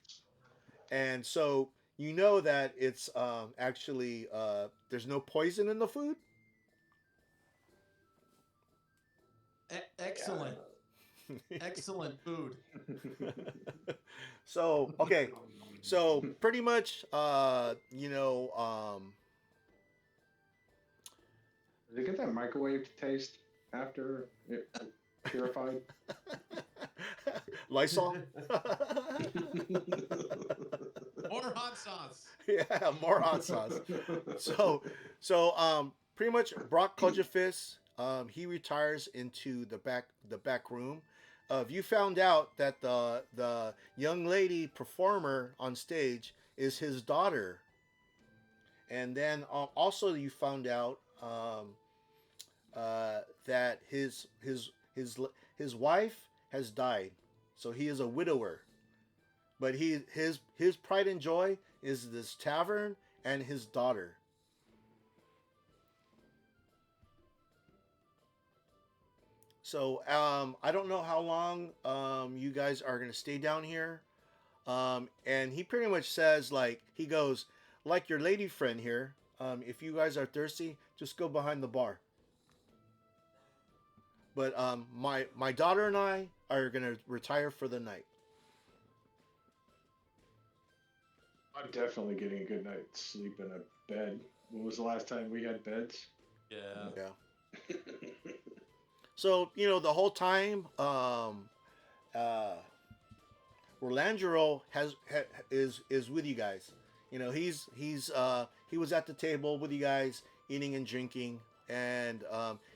and so you know that it's actually there's no poison in the food.
Excellent. Excellent food.
So okay, so pretty much
Did it get that microwave taste after it purified?
Lysol.
More hot sauce.
Yeah, more hot sauce. So pretty much Brock Cudgefist, he retires into the back room. You found out that the young lady performer on stage is his daughter, and then also you found out that his wife has died, so he is a widower. But his pride and joy is this tavern and his daughter. So I don't know how long you guys are gonna stay down here. And he pretty much says he goes like your lady friend here. If you guys are thirsty, just go behind the bar. But my daughter and I are gonna retire for the night.
I'm definitely getting a good night's sleep in a bed. When was the last time we had beds?
Yeah.
Yeah. So the whole time, uh, Rolandro is with you guys. He was at the table with you guys eating and drinking, and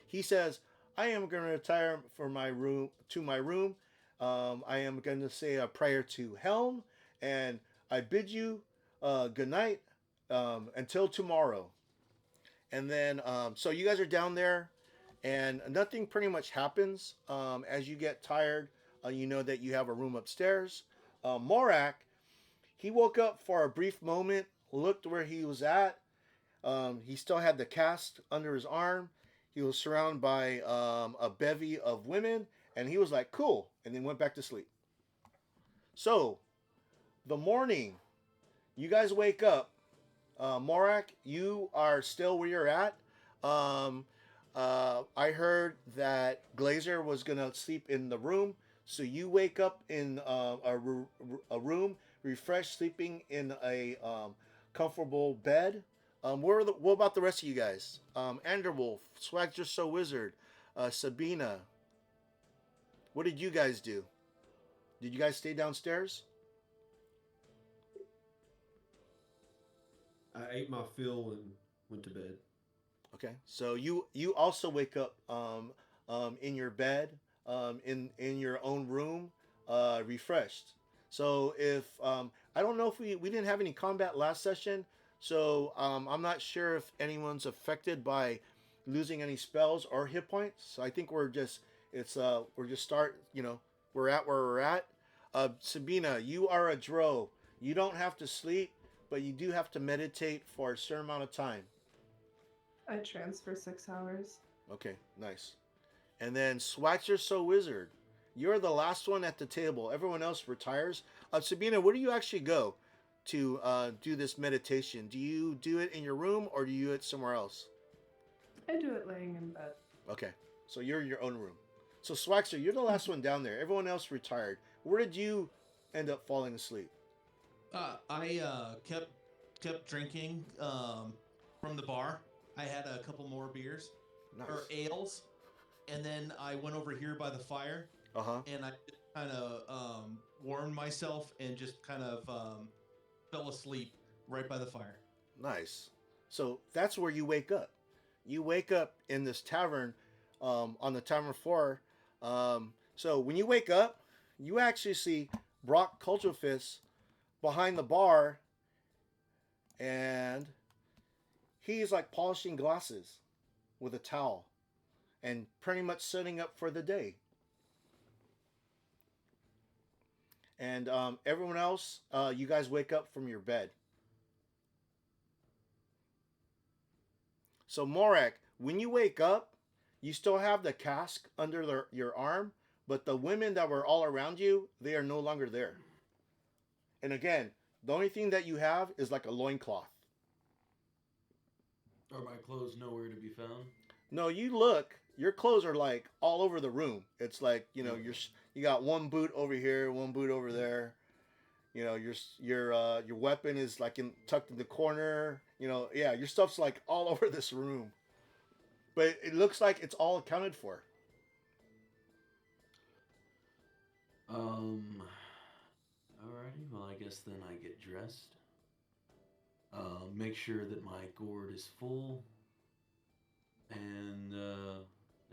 he says, "I am going to retire from my room to my room. I am going to say a prayer to Helm, and I bid you good night until tomorrow." And then so you guys are down there, and nothing pretty much happens as you get tired. You know that you have a room upstairs. Morak, he woke up for a brief moment, looked where he was at. He still had the cast under his arm. He was surrounded by a bevy of women, and he was like, "Cool," and then went back to sleep. So, the morning, you guys wake up. Morak, you are still where you're at. Um, I heard that Glazer was gonna sleep in the room, so you wake up in a room, refreshed, sleeping in a comfortable bed. What about the rest of you guys? Anderwolf, Swag Just So Wizard, Sabina. What did you guys do? Did you guys stay downstairs?
I ate my fill and went to bed.
Okay, so you also wake up in your bed in your own room, refreshed. So if I don't know if we didn't have any combat last session, so I'm not sure if anyone's affected by losing any spells or hit points. So I think we're just we're at where we're at. Sabina, you are a dro. You don't have to sleep, but you do have to meditate for a certain amount of time.
I transfer 6 hours.
Okay, nice. And then Swatcher So Wizard, you're the last one at the table. Everyone else retires. Sabina, where do you actually go to do this meditation? Do you do it in your room or do you do it somewhere else?
I do it laying in bed.
Okay, so you're in your own room. So Swatcher, you're the last one down there. Everyone else retired. Where did you end up falling asleep?
I kept drinking from the bar. I had a couple more beers
Nice.
or ales, and then I went over here by the fire,
Uh-huh.
and I kind of warmed myself and just kind of fell asleep right by the fire.
Nice. So that's where you wake up. You wake up in this tavern on the tavern floor. So when you wake up, you actually see Brock Culturefist behind the bar, and he's like polishing glasses with a towel and pretty much setting up for the day. And everyone else, you guys wake up from your bed. So Morak, when you wake up, you still have the cask under your arm, but the women that were all around you, they are no longer there. And again, the only thing that you have is like a loincloth.
Are my clothes nowhere to be found?
No, you look. Your clothes are like all over the room. It's like you got one boot over here, one boot over there. Your weapon is like tucked in the corner. Yeah, your stuff's like all over this room. But it looks like it's all accounted for.
Alrighty. Well, I guess then I get dressed. Make sure that my gourd is full, and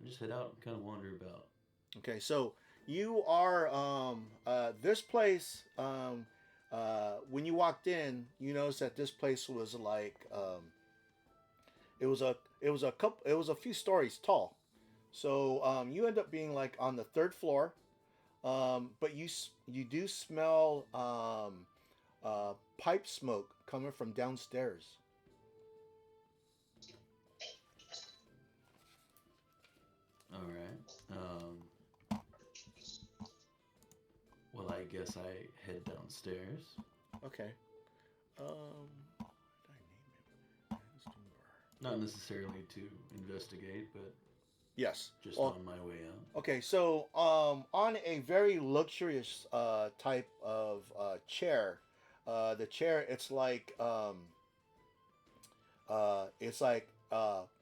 just head out and kind of wander about.
Okay, so you are this place. When you walked in, you noticed that this place was like it was a few stories tall. So you end up being like on the third floor, but you do smell pipe smoke coming from downstairs.
All right. Well, I guess I head downstairs.
Okay. What did I name him?
Not necessarily to investigate, but
Yes.
just
Well,
on my way out.
okay, so on a very luxurious type of chair, The chair, it's like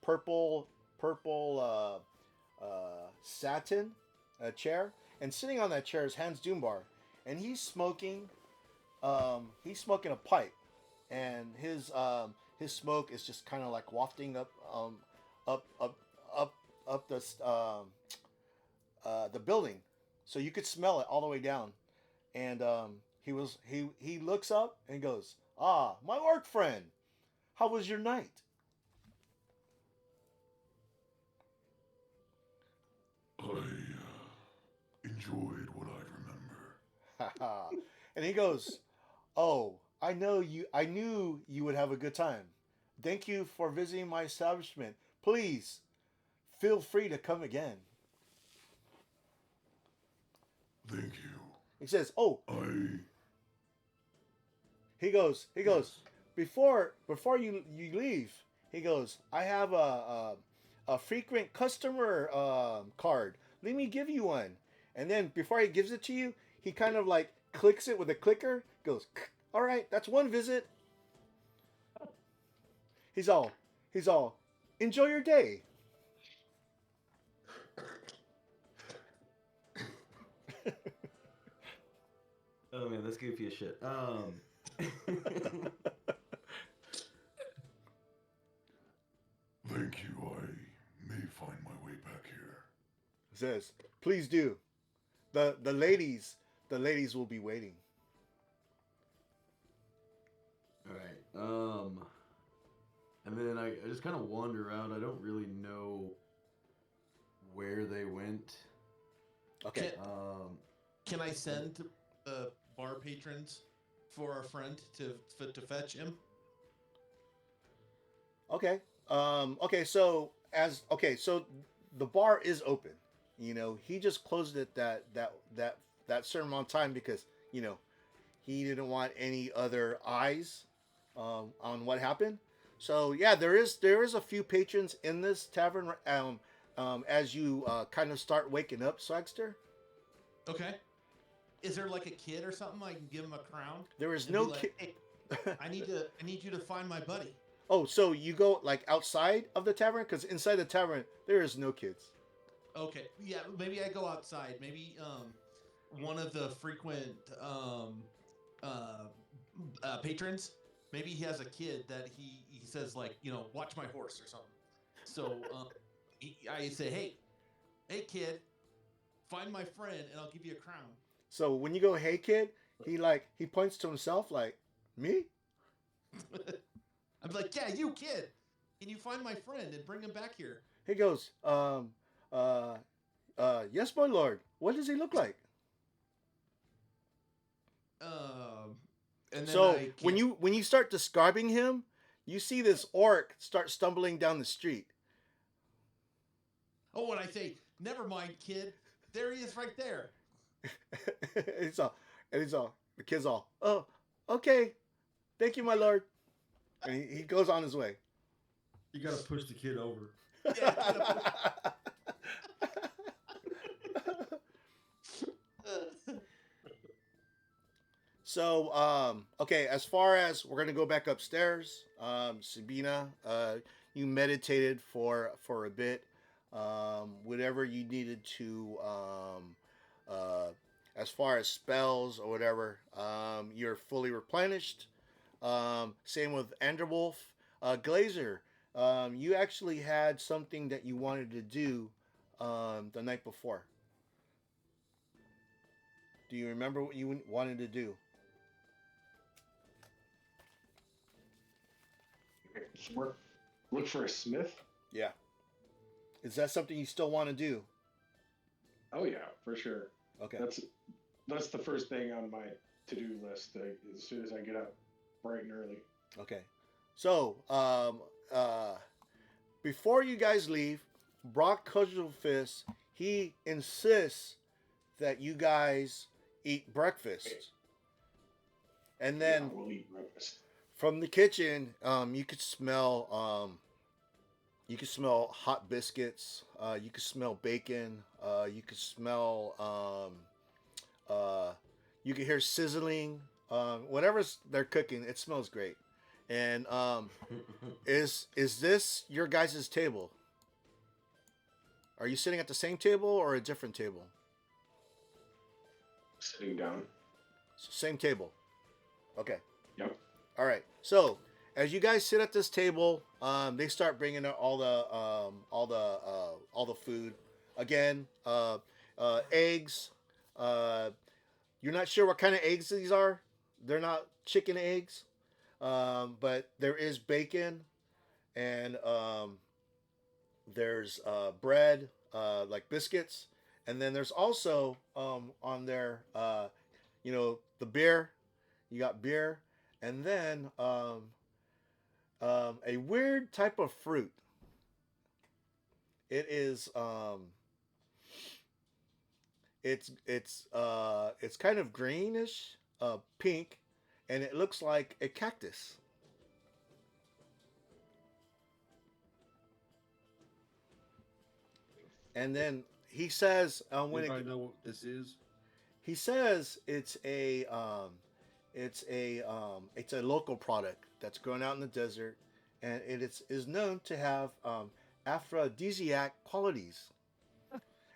purple satin chair, and sitting on that chair is Hans Doombar, and he's smoking a pipe, and his smoke is just kind of like wafting up up up up the building, so you could smell it all the way down. And he looks up and goes, "Ah, my orc friend, how was your night?"
I enjoyed what I remember.
And he goes, "Oh, I know you. I knew you would have a good time. Thank you for visiting my establishment. Please feel free to come again."
Thank you.
He says, "Oh,"
I
he goes, before you leave, he goes, "I have a frequent customer card. Let me give you one." And then before he gives it to you, he kind of like clicks it with a clicker. Goes, "All right, that's one visit." He's all, enjoy your day.
Oh man, that's goofy as shit.
thank you. I may find my way back here.
Says, "Please do. The ladies will be waiting."
All right. And then I just kind of wander around. I don't really know where they went.
Okay.
Can I send the bar patrons for our friend to fetch him?
Okay. So the bar is open. You know, he just closed it that certain amount of time because he didn't want any other eyes on what happened. So yeah, there is a few patrons in this tavern. As you kind of start waking up, Swagster.
Okay. Is there like a kid or something I can give him a crown?
There is
And
no
be like,
kid.
"Hey, I need you to find my buddy."
Oh, so you go like outside of the tavern? Because inside the tavern there is no kids.
Okay. Yeah, maybe I go outside. Maybe one of the frequent patrons, maybe he has a kid that he says like, watch my horse or something. So I say, hey kid, find my friend and I'll give you a crown.
So when you go, "Hey kid," he points to himself like, "Me?"
I'm like, "Yeah, you kid. Can you find my friend and bring him back here?"
He goes, "Yes, my lord. What does he look like?"
And then
So
I
when you start describing him, you see this orc start stumbling down the street.
Oh, and I say, "Never mind, kid. There he is right there."
It's all, the kid's all, "Oh, okay, thank you, my lord," and he goes on his way.
You gotta push the kid over.
Yeah,
So, okay, as far as we're gonna go back upstairs, Sabina, you meditated for a bit. Whatever you needed to, as far as spells or whatever, you're fully replenished. Same with Anderwolf. Glazer, you actually had something that you wanted to do the night before. Do you remember what you wanted to do?
Look for a smith.
Yeah. Is that something you still want to do?
Oh yeah, for sure.
Okay.
That's the first thing on my to-do list. As soon as I get up, bright and early.
Okay. So, before you guys leave, Brock Cudgelfist, he insists that you guys eat breakfast. And then
Yeah, we'll eat breakfast.
from the kitchen, you could smell hot biscuits. You could smell bacon. You could smell you could hear sizzling whatever's they're cooking, it smells great. And is this your guys' table? Are you sitting at the same table or a different table?
Sitting down.
Same table. Okay.
Yep.
All right. So as you guys sit at this table, they start bringing out all the food. Again, eggs. Uh, you're not sure what kind of eggs these are. They're not chicken eggs, but there is bacon and there's bread, like biscuits, and then there's also on there, the beer. You got beer, and then a weird type of fruit. It is it's kind of greenish, pink, and it looks like a cactus. And then he says
Anybody know what this is?
he says it's a local product that's grown out in the desert, and is known to have aphrodisiac qualities.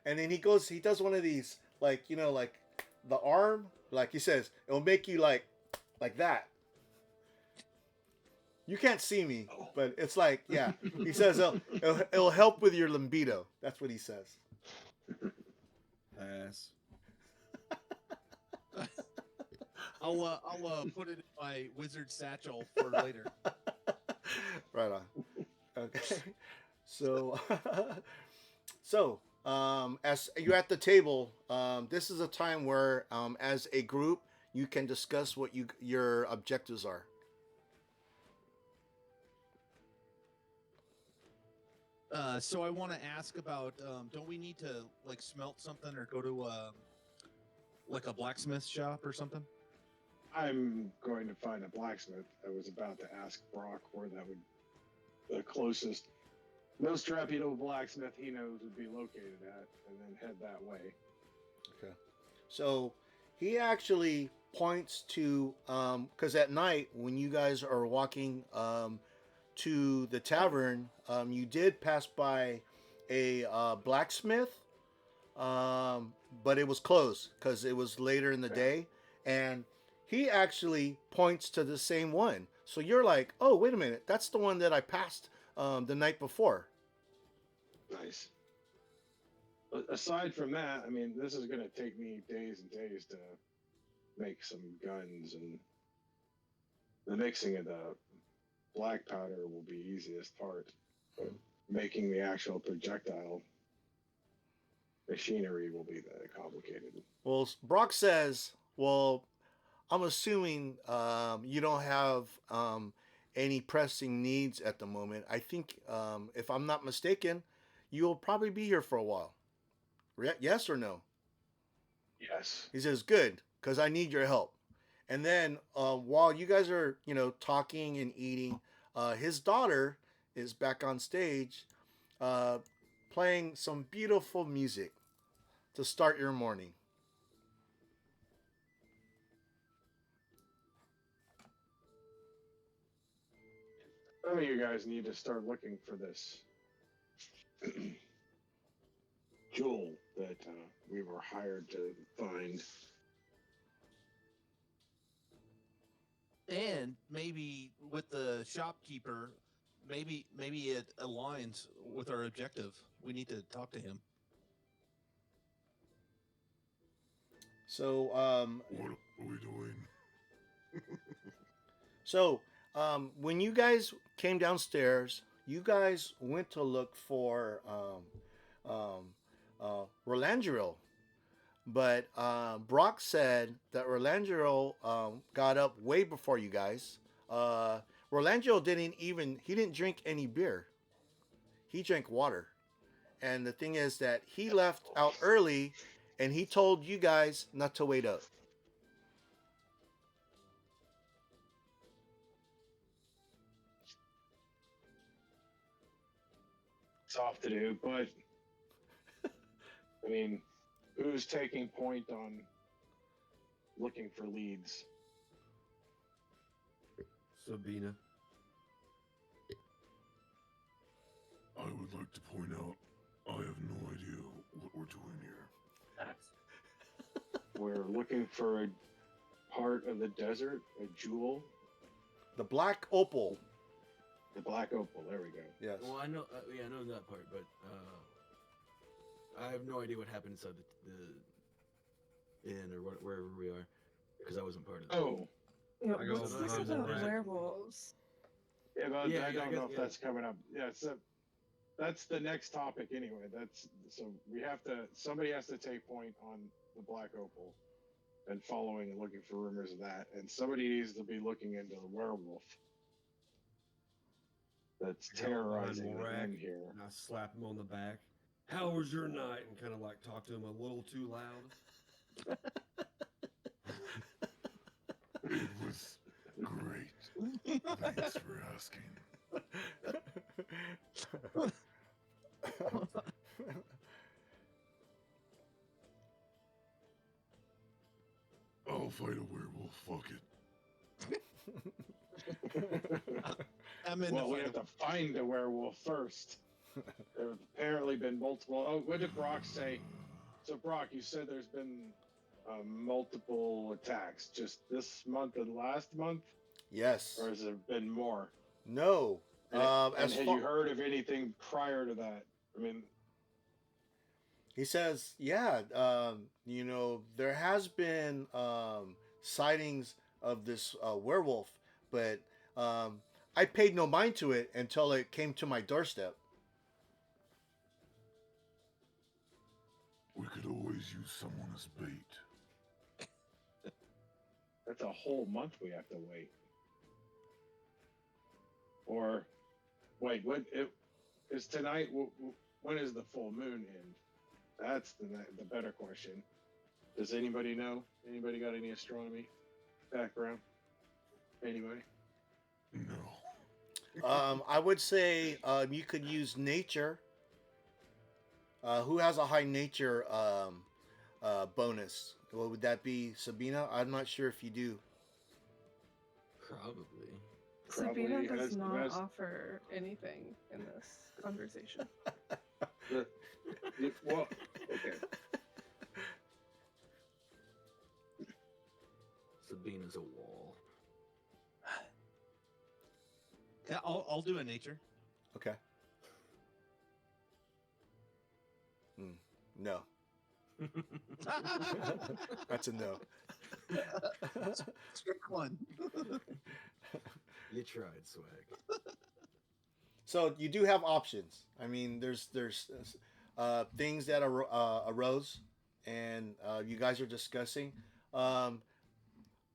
And then he does one of these, like, like the arm, like he says, it'll make you like that. You can't see me, but it's like, yeah. He says it'll help with your libido. That's what he says.
Pass.
I'll put it in my wizard satchel for later.
Right on. Okay. So, as you're at the table, this is a time where, as a group, you can discuss what your objectives are.
So I want to ask about, don't we need to like smelt something or go to like a blacksmith shop or something?
I'm going to find a blacksmith. I was about to ask Brock where the closest, most reputable blacksmith he knows would be located at, and then head that way.
Okay. So he actually points to, because at night when you guys are walking to the tavern, you did pass by a blacksmith, but it was closed because it was later in the day, and he actually points to the same one. So you're like, oh, wait a minute, that's the one that I passed the night before.
Nice. Aside from that, I mean, this is going to take me days and days to make some guns, and the mixing of the black powder will be easiest part. But making the actual projectile machinery will be the complicated.
Well, Brock says, well, I'm assuming you don't have any pressing needs at the moment. I think, if I'm not mistaken, you'll probably be here for a while. Yes or no?
Yes.
He says, good, because I need your help. And then while you guys are, talking and eating, his daughter is back on stage playing some beautiful music to start your morning.
Some of you guys need to start looking for this jewel that we were hired to find.
And maybe with the shopkeeper, maybe it aligns with our objective. We need to talk to him.
So,
What are we doing?
so when you guys came downstairs, you guys went to look for Rolandriel, but Brock said that Rolandriel got up way before you guys. Rolandriel didn't drink any beer. He drank water. And the thing is that he left out early, and he told you guys not to wait up.
It's off to do, but I mean, who's taking point on looking for leads?
Sabina.
I would like to point out, I have no idea what we're doing here.
We're looking for a part of the desert, a jewel,
The black opal.
the black opal. There we go.
Yes.
Well, I know. Yeah, I know that part, but I have no idea what happened inside the inn or wherever we are, because I wasn't part of it.
Oh,
Yeah,
I go
what's
behind
this
the
about
rack.
werewolves?
yeah, but
Yeah,
I
I
don't
guess-
know if
yeah.
that's coming up. Yeah, so that's the next topic anyway. So we have to. Somebody has to take point on the black opal, and following and looking for rumors of that, and somebody needs to be looking into the werewolf that's
I go behind
terrorizing the
Morak,
inn here.
and I slap him on the back. How was your night? And kind of like talk to him a little too loud.
It was great. Thanks for asking. I'll fight a werewolf. Fuck it.
I'm in
Well,
the
we have to find a werewolf first. There have apparently been multiple. Oh, what did Brock say? So, Brock, you said there's been multiple attacks just this month and last month,
Yes.
or has there been more?
No.
And,
As
had
far
you heard of anything prior to that? I mean,
he says, yeah, there has been sightings of this werewolf, but I paid no mind to it until it came to my doorstep.
We could always use someone as bait.
that's a whole month we have to wait. Or, wait, what? Is tonight? When is the full moon end? That's the better question. Does anybody know? Anybody got any astronomy background? Anybody?
No.
I would say you could use nature. Who has a high nature bonus? What would that be, Sabina? I'm not sure if you do.
Probably.
Sabina
Probably
does
has-
not
has-
offer anything in this conversation.
Well, okay.
Sabina's a wall.
Yeah, I'll do a nature.
Okay. No. That's a no.
Strict one.
You tried, swag.
So you do have options. I mean, there's things that arose, and you guys are discussing. But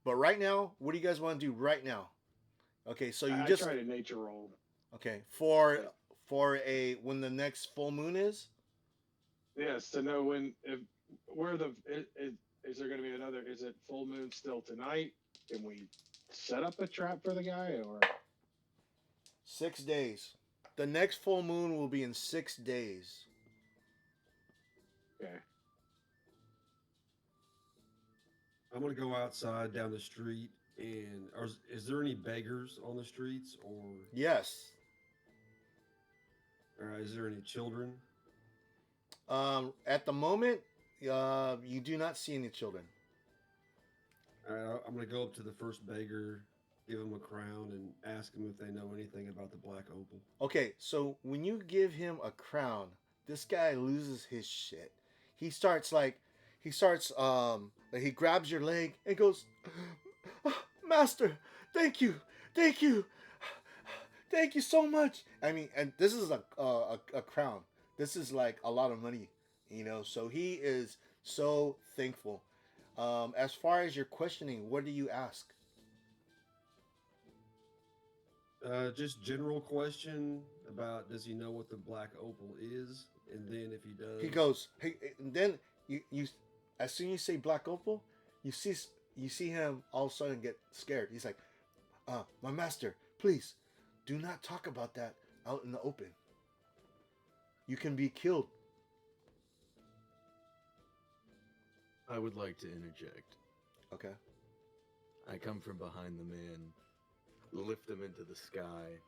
right now, what do you guys want to do right now? Okay, so you
I
just
tried a nature roll.
okay for a when the next full moon is.
Yes, to know when if where the is there going to be another? Is it full moon still tonight? Can we set up a trap for the guy or?
6 days. The next full moon will be in 6 days.
Okay.
I'm gonna go outside down the street, and is there any beggars on the streets, or
Yes.
is there any children?
At the moment, you do not see any children.
I'm gonna go up to the first beggar, give him a crown, and ask him if they know anything about the black opal.
Okay, so when you give him a crown, this guy loses his shit. He grabs your leg and goes, Master, thank you so much. I mean, and this is a crown. This is like a lot of money, so he is so thankful. As far as your questioning, what do you ask?
Just general question about does he know what the black opal is, and then if he does,
He goes, hey, and then you as soon as you say black opal, you see him all of a sudden get scared. He's like, my master, please do not talk about that out in the open. You can be killed.
I would like to interject.
Okay.
I come from behind the man lift him into the sky.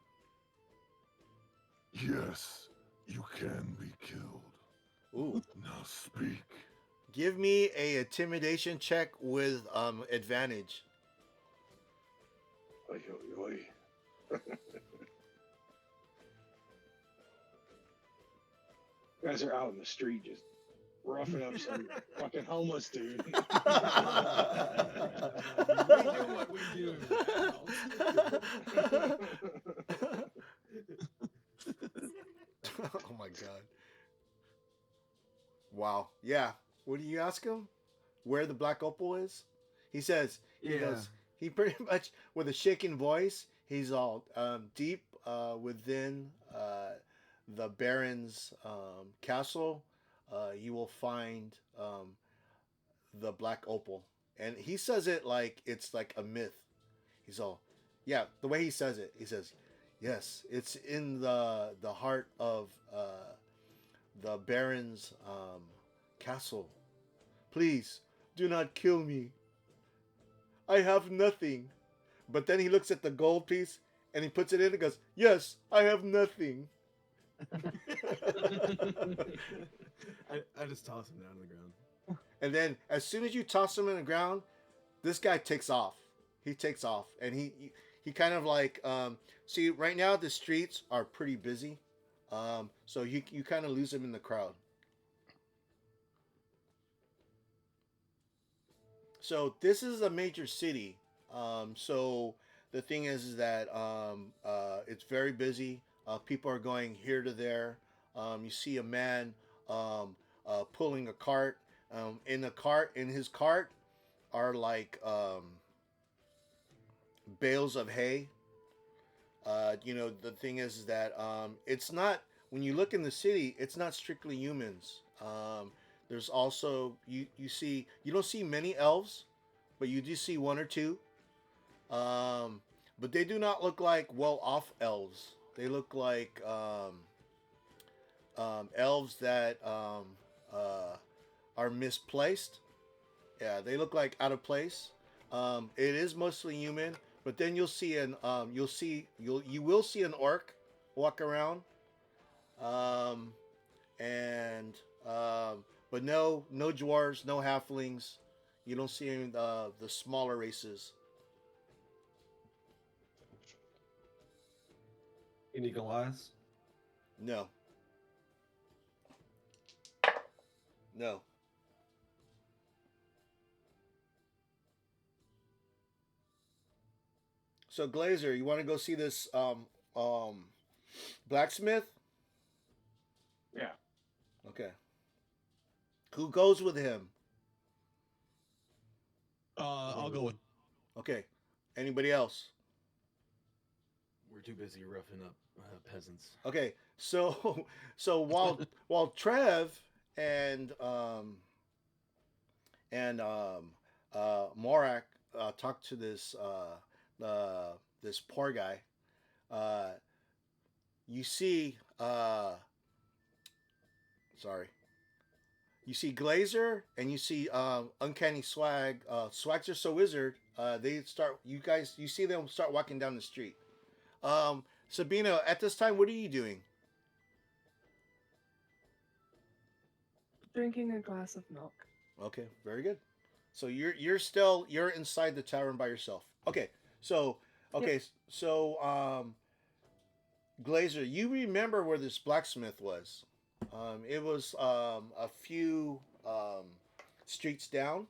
Yes, you can be killed.
Ooh.
Now speak.
Give me a intimidation check with advantage.
Oi, oi, oi. You guys are out in the street just roughing up some fucking homeless dude.
We do what we do.
Oh my god. Wow. Yeah. What do you ask him? Where the black opal is? He says, he goes, he pretty much, with a shaking voice, he's all deep within the Baron's castle. You will find the black opal. And he says it like it's like a myth. He's all, yeah, the way he says it, he says, yes, it's in the heart of the Baron's castle. Please do not kill me. I have nothing. But then he looks at the gold piece and he puts it in and goes, yes, I have nothing.
I just toss him down on the ground.
And then as soon as you toss him in the ground, this guy takes off. He takes off. And he kind of like, see, right now the streets are pretty busy. So you kind of lose him in the crowd. So this is a major city. So the thing is that it's very busy. People are going here to there. You see a man pulling a cart. In his cart are like bales of hay. The thing is that it's not, when you look in the city, it's not strictly humans. There's also, you don't see many elves, but you do see one or two. But they do not look like well-off elves. They look like elves that are misplaced. Yeah, they look like out of place. It is mostly human, but then you will see an orc walk around, but no dwarves, no halflings. You don't see any the smaller races.
Any Goliaths?
No. No. So Glazer, you want to go see this blacksmith?
Yeah.
Okay. Who goes with him?
I'll go with.
Okay. Anybody else?
We're too busy roughing up peasants.
Okay. So while Trev and Morak talk to this this poor guy, you see you see Glazer and you see Uncanny Swag. Swags are so wizard. You see them start walking down the street. Sabina, at this time, what are you doing?
Drinking a glass of milk.
Okay, very good. So you're inside the tavern by yourself. Okay, so
Yep.
Glazer, you remember where this blacksmith was? It was a few streets down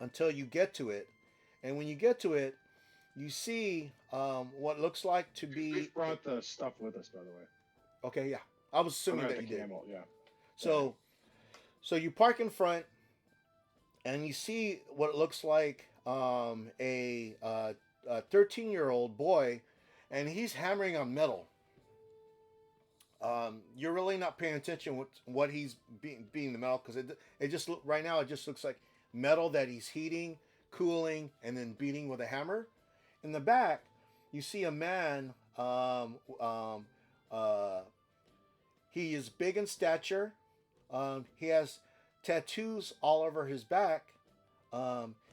until you get to it, and when you get to it, you see what looks like to be.
We brought the stuff with us, by the way.
Okay, yeah, I was assuming
We're at
that you
the
did.
camel, yeah.
So you park in front, and you see what looks like a 13-year-old boy, and he's hammering on metal. You're really not paying attention what he's being the metal, because it just right now it just looks like metal that he's heating, cooling, and then beating with a hammer. In the back, you see a man. He is big in stature. He has tattoos all over his back.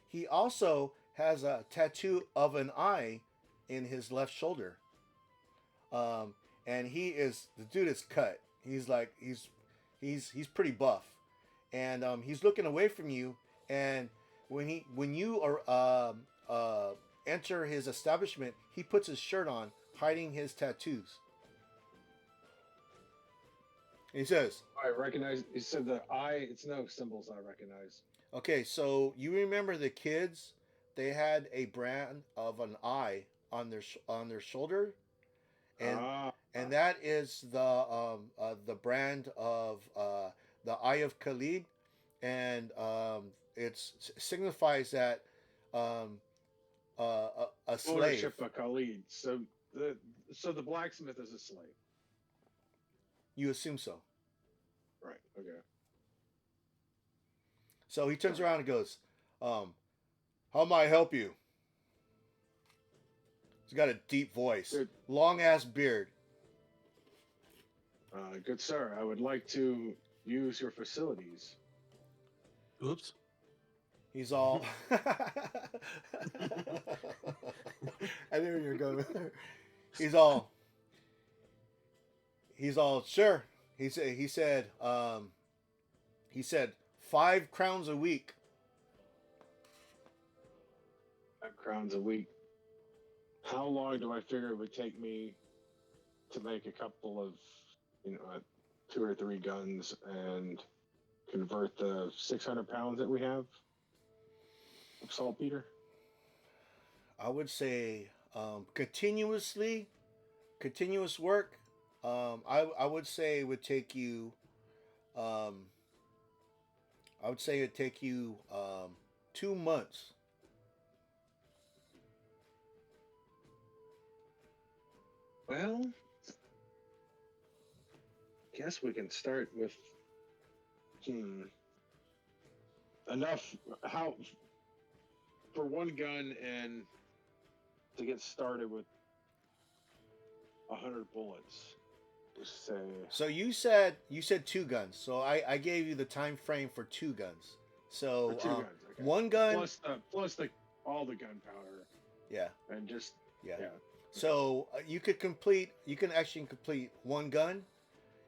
He also has a tattoo of an eye in his left shoulder. Um, and the dude is cut. He's like he's pretty buff, and he's looking away from you. And when you are enter his establishment, he puts his shirt on, hiding his tattoos. And he says,
I recognize. You said the eye. It's no symbols I recognize.
"Okay, so you remember the kids? They had a brand of an eye on their shoulder, and
Ah,
that is the brand of the Eye of Khalid, and it signifies that um, a slave.
ownership of Khalid. So the blacksmith is a slave.
You assume so.
Right. Okay.
So he turns around and goes, "How may I help you?" He's got a deep voice,
Good.
long ass beard.
Good sir, I would like to use your facilities.
Oops.
He's all. I knew you were going. He's all. Sure. He said 5 crowns a week.
5 crowns a week. How long do I figure it would take me to make a couple of, 2 or 3 guns and convert the 600 pounds that we have of saltpeter?
I would say continuous work. I would say it would take you. I would say it'd take you 2 months.
Well, guess we can start with enough how for 1 gun and to get started with 100 bullets. Just say
So you said 2 guns. So I gave you the time frame for 2 guns. So
for 2 guns. Okay.
1 gun
plus the all the gunpowder
yeah.
and just
Yeah.
yeah.
So you can actually complete 1 gun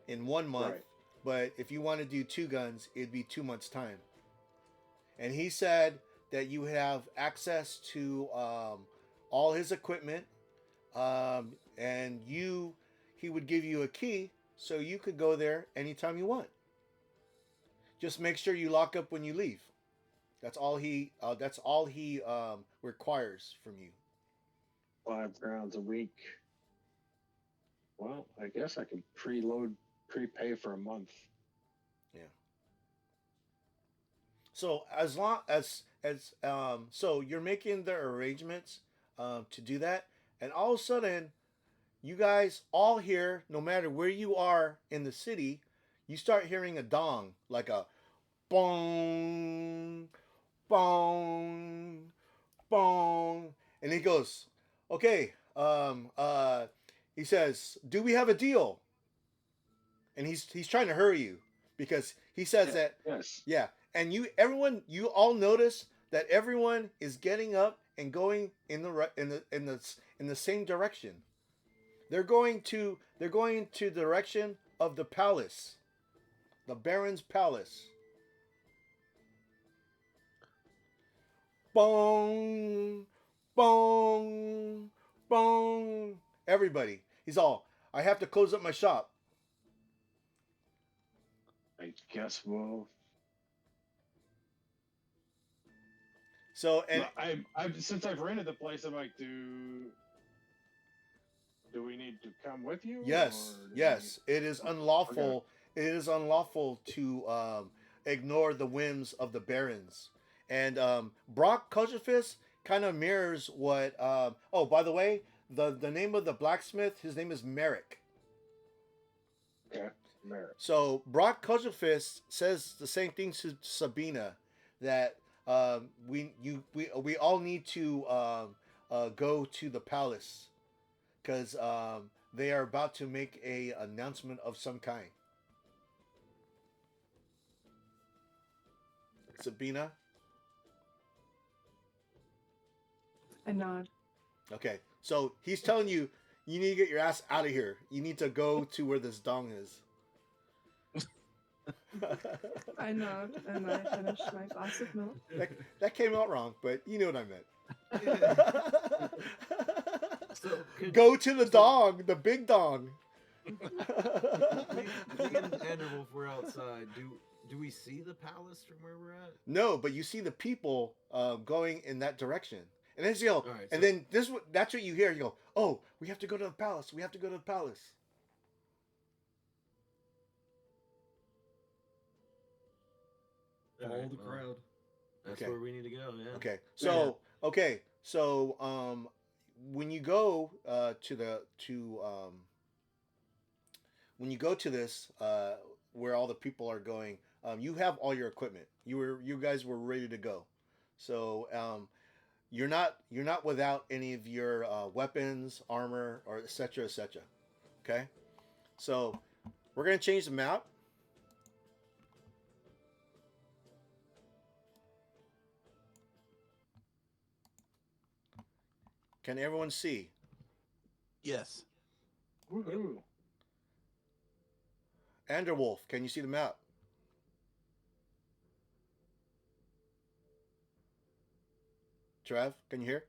in 1 month,
Right.
but if you want to do 2 guns, it'd be 2 months time. And he said that you have access to all his equipment, and he would give you a key so you could go there anytime you want. Just make sure you lock up when you leave. That's all he requires from you.
5 crowns a week. Well, I guess I can prepay for a month.
So as long as so you're making the arrangements to do that, and all of a sudden, you guys all hear, no matter where you are in the city, you start hearing a dong, like a bong, bong, bong, and he goes, "Okay, he says, do we have a deal?" And he's trying to hurry you because he says that
Yes.
yeah. And you all notice that everyone is getting up and going in the same direction. They're going to the direction of the palace, the Baron's palace. Bong, bong, bong. Everybody, he's all. I have to close up my shop.
I guess we'll.
So and
I've since I've rented the place, I'm like, do we need to come with you?
yes,
or do
yes, it is unlawful. It is unlawful to ignore the whims of the barons. And Brock Koshefis kind of mirrors what. Oh, by the way, the name of the blacksmith, his name is Merrick.
Okay, merit.
So Brock Koshefis says the same thing to Sabina, that we all need to go to the palace because they are about to make a announcement of some kind. Sabina.
I nod.
Okay, So he's telling you, you need to get your ass out of here. You need to go to where this dong is.
I nod and I finish my glass of milk.
That came out wrong, but you know what I meant.
So
Go to the dong, the big dong.
me and Anderwolf were outside. Do we see the palace from where we're at?
No, but you see the people going in that direction. And then you go,
All right,
and
so-
then that's what you hear. You go, oh, we have to go to the palace. We have to go to the palace.
Follow
Alright,
the
well,
crowd.
That's
Okay.
where we need to go. Yeah.
So when you go when you go to this where all the people are going, you have all your equipment. You guys were ready to go. So you're not without any of your weapons, armor, or etc. etc. Okay, so we're gonna change the map. Can everyone see?
Yes.
Woohoo!
Anderwolf, can you see the map? Trev, can you hear?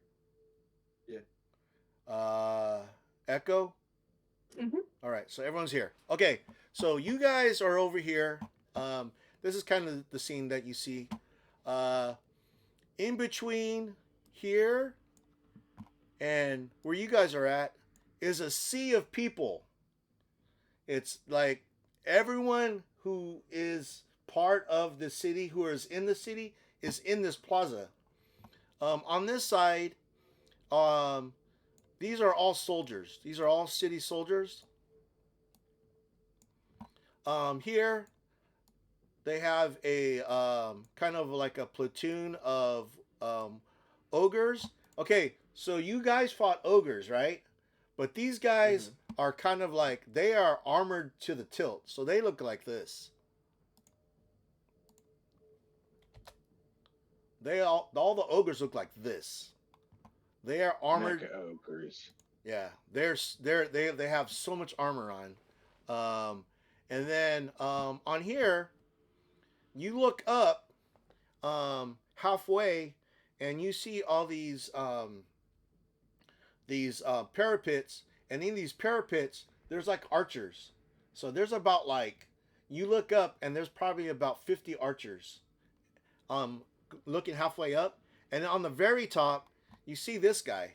Yeah.
Echo?
Mhm.
All right, so everyone's here. Okay, so you guys are over here. This is kind of the scene that you see. In between here and where you guys are at is a sea of people. It's like everyone who is part of the city, who is in the city, is in this plaza. On this side, these are all soldiers. These are all city soldiers. Here, they have a kind of like a platoon of ogres. Okay, so you guys fought ogres, right? But these guys are kind of like, they are armored to the tilt. So they look like this. All the ogres look like this. They are armored.
Mecha ogres.
Yeah, they have so much armor on. And then on here, you look up halfway, and you see all these parapets, and in these parapets, there's like archers. So there's about like, you look up, and there's probably about 50 archers. Looking halfway up, and on the very top, you see this guy.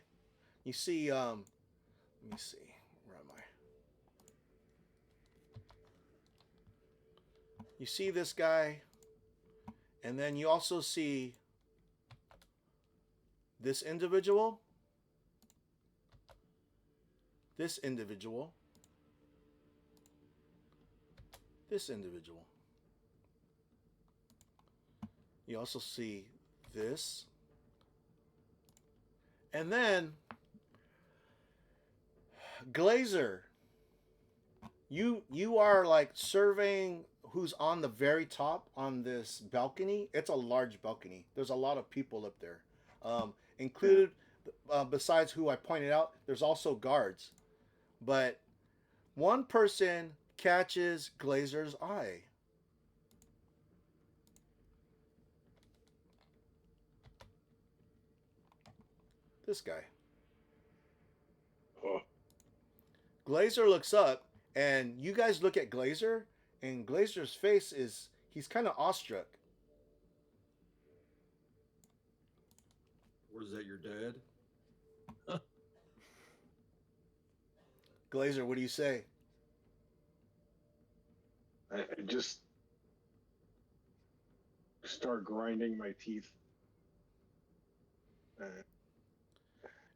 You see, let me see, where am I? You see this guy, and then you also see this individual, this individual, this individual. You also see this. And then Glazer, you are like surveying who's on the very top on this balcony. It's a large balcony. There's a lot of people up there. Included, besides who I pointed out, there's also guards. But one person catches Glazer's eye. This guy.
Oh,
Glazer looks up, and you guys look at Glazer, and Glazer's face is, he's kind of awestruck.
What is that, your dad?
Glazer, what do you say?
I just start grinding my teeth.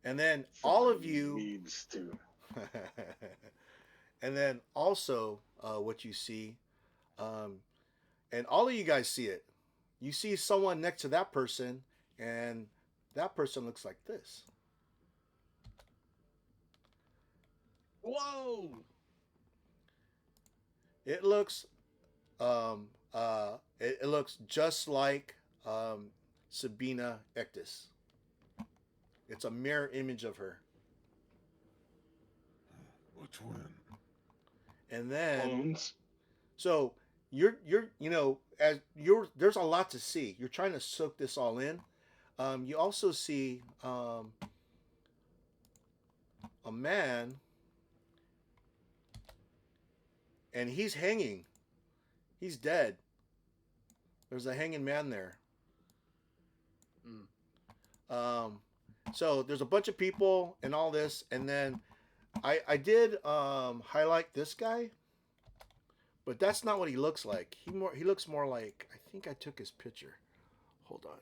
And then all of you,
needs to.
and then also what you see, and all of you guys see it. You see someone next to that person, and that person looks like this.
Whoa!
It looks, it looks just like Sabina Ectis. It's a mirror image of her.
twin.
And then
Clones.
so you're you know as you're there's a lot to see. You're trying to soak this all in. You also see a man, and he's hanging. He's dead. There's a hanging man there. So there's a bunch of people and all this, and then I did highlight this guy, but that's not what he looks like. He looks more like, I think I took his picture. Hold on.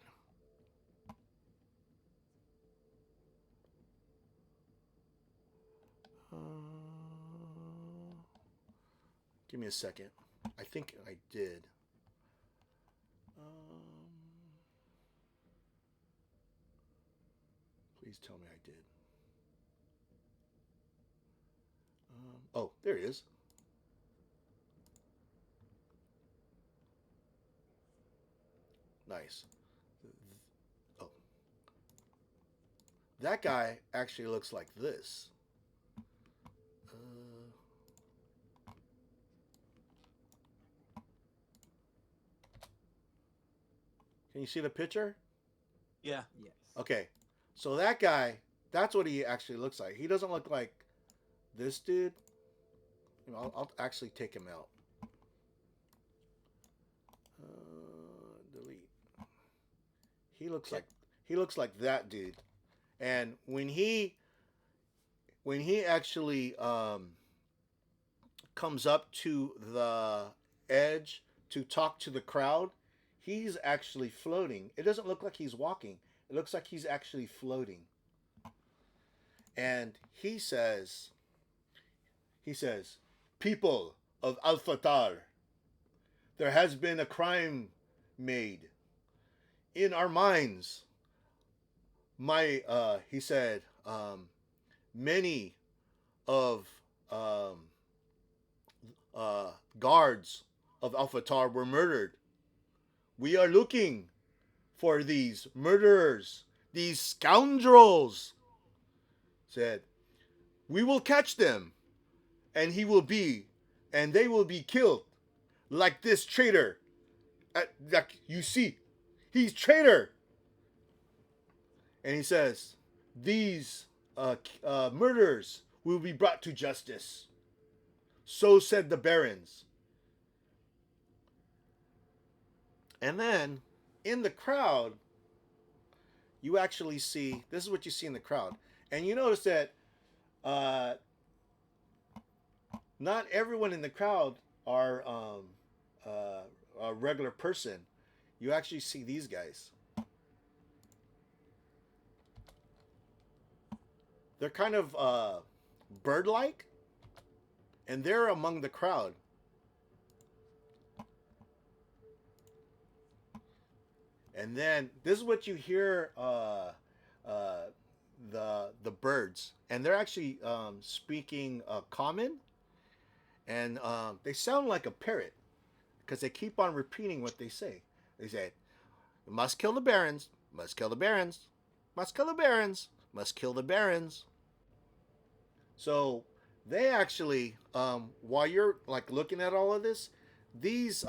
Give me a second. I think I did. Please tell me I did. Oh, there he is. Nice. Oh. That guy actually looks like this. Can you see the picture?
Yeah.
Yes.
Okay. So that guy, that's what he actually looks like. He doesn't look like this dude. You know, I'll actually take him out. Delete. He looks like that dude. And when he actually comes up to the edge to talk to the crowd, he's actually floating. It doesn't look like he's walking. It looks like he's actually floating. And he says, people of Fatar, there has been a crime made in our minds. He said, many of guards of Fatar were murdered. We are looking for these murderers, these scoundrels. Said, we will catch them, and they will be killed, like this traitor. Like you see, he's traitor. And he says, these murderers will be brought to justice. So said the barons. And then, in the crowd, you actually see, this is what you see in the crowd. And you notice that not everyone in the crowd are a regular person. You actually see these guys. They're kind of bird-like, and they're among the crowd. And then this is what you hear the birds, and they're actually speaking common, and they sound like a parrot because they keep on repeating what they say. They say, "Must kill the barons. Must kill the barons. Must kill the barons. Must kill the barons." So they actually, while you're like looking at all of this, these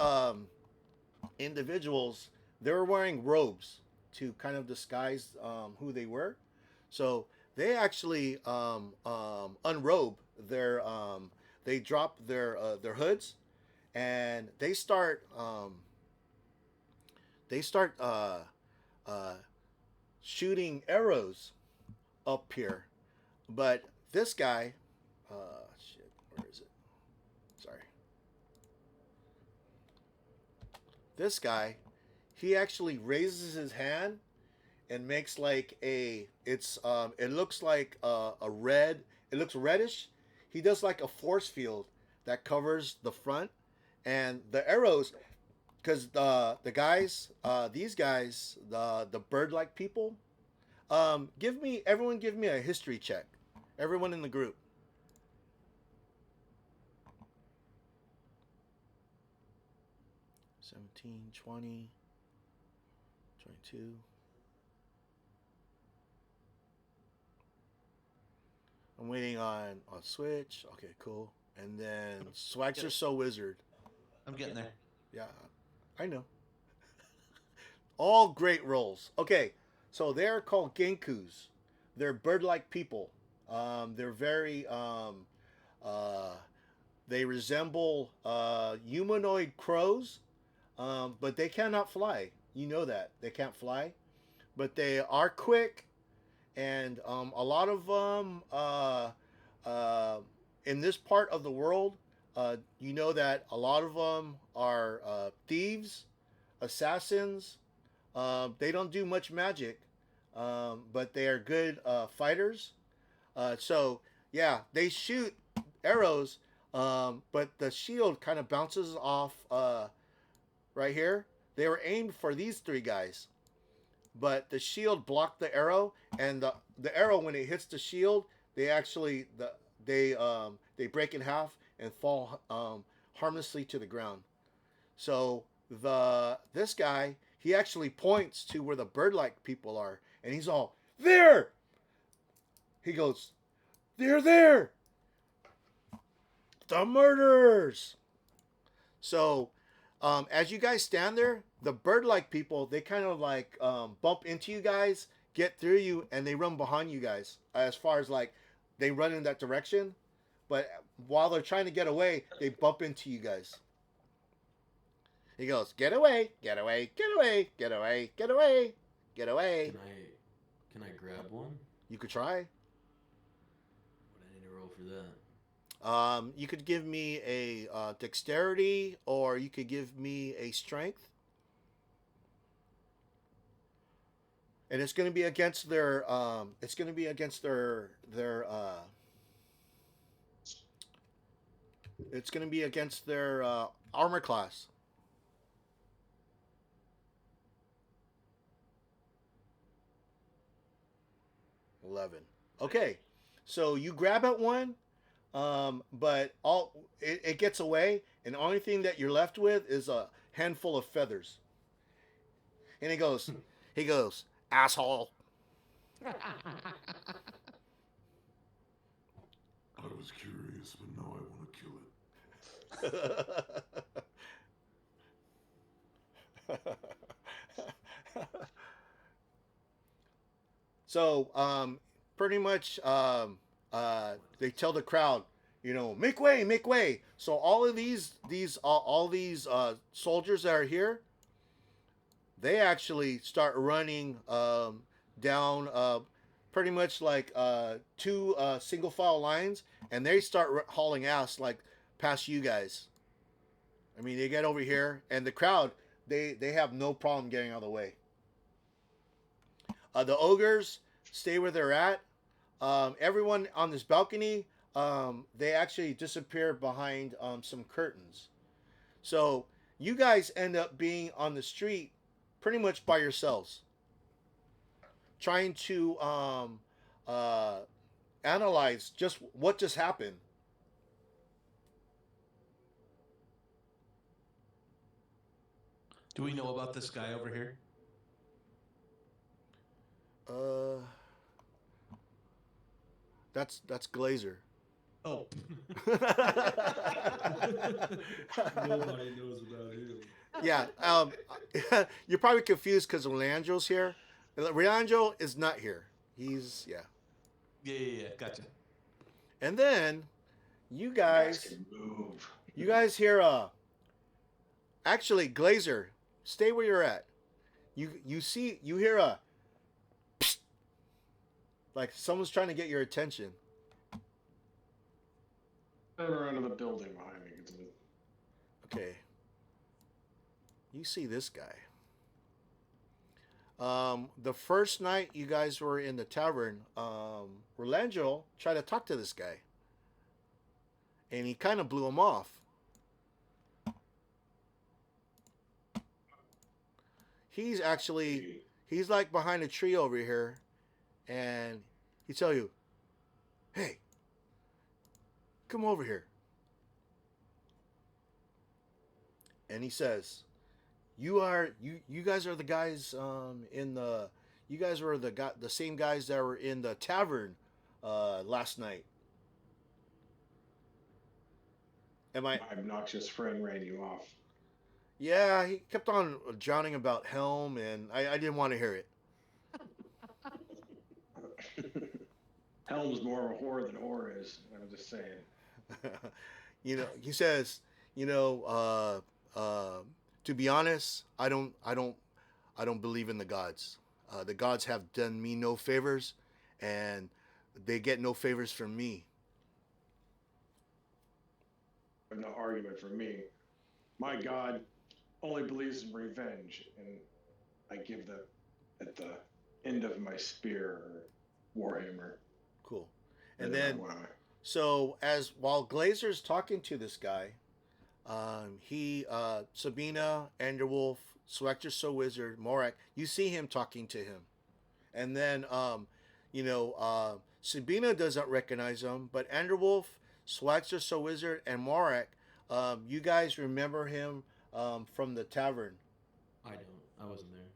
individuals, they were wearing robes to kind of disguise who they were. So they actually unrobe their, they drop their hoods, and they start shooting arrows up here. But this guy, shit, where is it? Sorry. This guy, he actually raises his hand and makes like it looks like a red, it looks reddish. He does like a force field that covers the front, and the arrows, because the guys, these guys, the bird-like people, everyone give me a history check. Everyone in the group. 17, 20, 22. I'm waiting on a switch. Okay, cool. And then Swagster So Wizard.
I'm getting there.
Yeah, I know. All great roles. Okay, so they're called Genkus. They're bird-like people. They're very. Uh, they resemble humanoid crows, but they cannot fly. You know that they can't fly, but they are quick, and a lot of them in this part of the world, you know that a lot of them are thieves, assassins. They don't do much magic, but they are good fighters. So yeah, they shoot arrows, but the shield kind of bounces off right here. They were aimed for these three guys, but the shield blocked the arrow, and the arrow when it hits the shield, they actually they break in half and fall harmlessly to the ground. So this guy, he actually points to where the bird-like people are, and he's all there. He goes, "They're there, the murderers." So as you guys stand there, the bird-like people, they kind of like bump into you guys, get through you, and they run behind you guys. As far as like they run in that direction, but while they're trying to get away, they bump into you guys. He goes, "Get away, get away, get away, get away, get away, get away."
Can I grab one?
You could try.
What I need to roll for that?
You could give me a dexterity, or you could give me a strength, and it's going to be against their. It's going to be against their. It's going to be against their armor class. Okay, so you grab at one, but it gets away, and the only thing that you're left with is a handful of feathers. And he goes, "Asshole."
I was curious, but now I want to kill it.
So, pretty much, they tell the crowd, make way, make way. So all of these soldiers that are here, they actually start running down pretty much like two single file lines, and they start hauling ass like past you guys. I mean, they get over here, and the crowd, they have no problem getting out of the way. The ogres stay where they're at. Everyone on this balcony, they actually disappear behind some curtains. So you guys end up being on the street pretty much by yourselves, trying to analyze just what just happened.
Do we know about this guy over here?
That's Glazer.
Oh.
Nobody knows about him.
Yeah, you're probably confused because Leandro's here. Leandro is not here. He's
Yeah, gotcha.
And then you
Guys
guys
can move.
hear actually Glazer, stay where you're at. You hear a psst, like someone's trying to get your attention.
Turn around to the building behind me.
Okay. You see this guy. The first night you guys were in the tavern, Rolando tried to talk to this guy, and he kind of blew him off. He's like behind a tree over here, and he tell you, "Hey, come over here." And he says, you guys are the guys you guys were the same guys that were in the tavern last night. Am I?
My obnoxious friend ran you off.
Yeah, he kept on drowning about Helm, and I didn't want to hear it.
Helm's more of a whore than whore is. I'm just saying.
He says, you know, to be honest, I don't believe in the gods. The gods have done me no favors, and they get no favors from me.
No argument for me. My God only believes in revenge, and I give that at the end of my spear or warhammer.
Cool. And
Whenever I
then,
wanna-
so as while Glazer's talking to this guy, Sabina, Anderwolf, Selector So Wizard, Morak, you see him talking to him. And then, Sabina doesn't recognize him, but Anderwolf, Selector So Wizard, and Morak, you guys remember him from the tavern.
I don't. I wasn't there.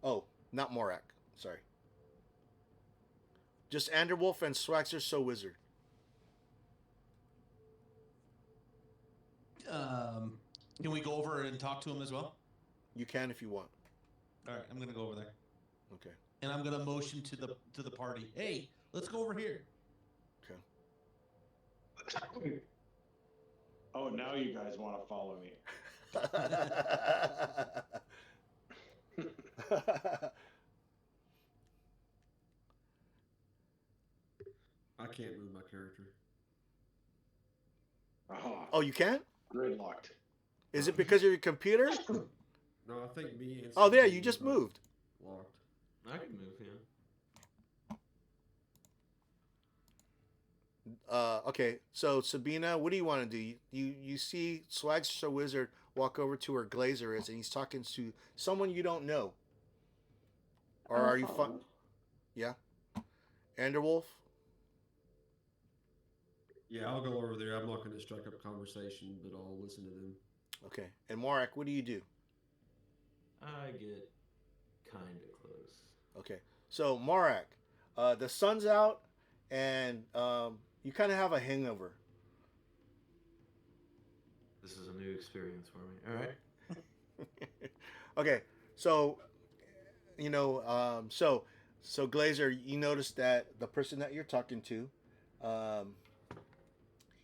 Oh, not Morak. Sorry. Just Anderwolf and Swaxer So Wizard.
Can we go over and talk to him as well?
You can if you want.
All right, I'm gonna go over there,
Okay.
and I'm gonna motion to the party. Hey, let's go over here.
Okay.
Oh, now you guys want to follow me.
I can't move my character.
Aha.
Oh, you can't?
Gridlocked.
Is it because of your computer?
No, I think me and
Oh, there,
Sabine
you just
are
moved.
Locked.
I can move, yeah.
Okay, so Sabina, what do you want to do? You see Swagster Wizard walk over to where Glazer is, and he's talking to someone you don't know. Or are you fun? Yeah. Anderwolf?
Yeah, I'll go over there. I'm not going to strike up conversation, but I'll listen to them.
Okay. And Morak, what do you do?
I get kind of close.
Okay. So, Morak, the sun's out, and you kind of have a hangover.
This is a new experience for me. All right.
Okay. So, so Glazer, you notice that the person that you're talking to,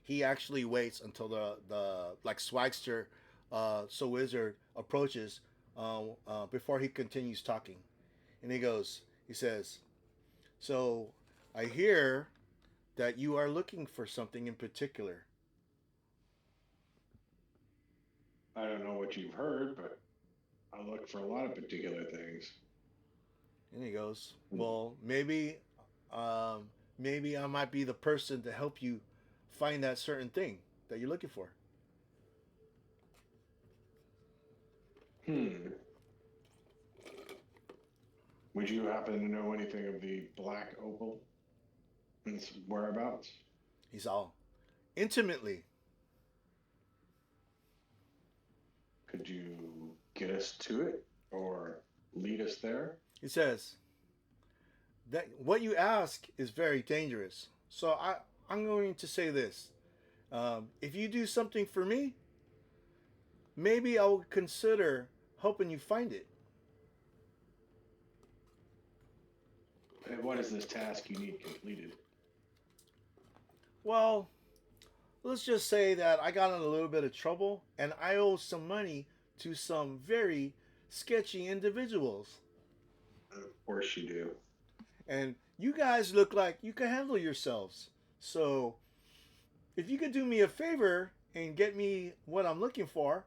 he actually waits until the like Swagster, So Wizard approaches before he continues talking, and he says, "So I hear that you are looking for something in particular."
I don't know what you've heard, but I look for a lot of particular things.
And he goes, "Well, maybe I might be the person to help you find that certain thing that you're looking for."
Would you happen to know anything of the black opal and its whereabouts?
He's all intimately.
Could you get us to it or lead us there?
He says that what you ask is very dangerous. So I'm going to say this: if you do something for me, maybe I will consider helping you find it.
And what is this task you need completed?
Well, let's just say that I got in a little bit of trouble and I owe some money to some very sketchy individuals.
Of course you do.
And you guys look like you can handle yourselves. So if you could do me a favor and get me what I'm looking for,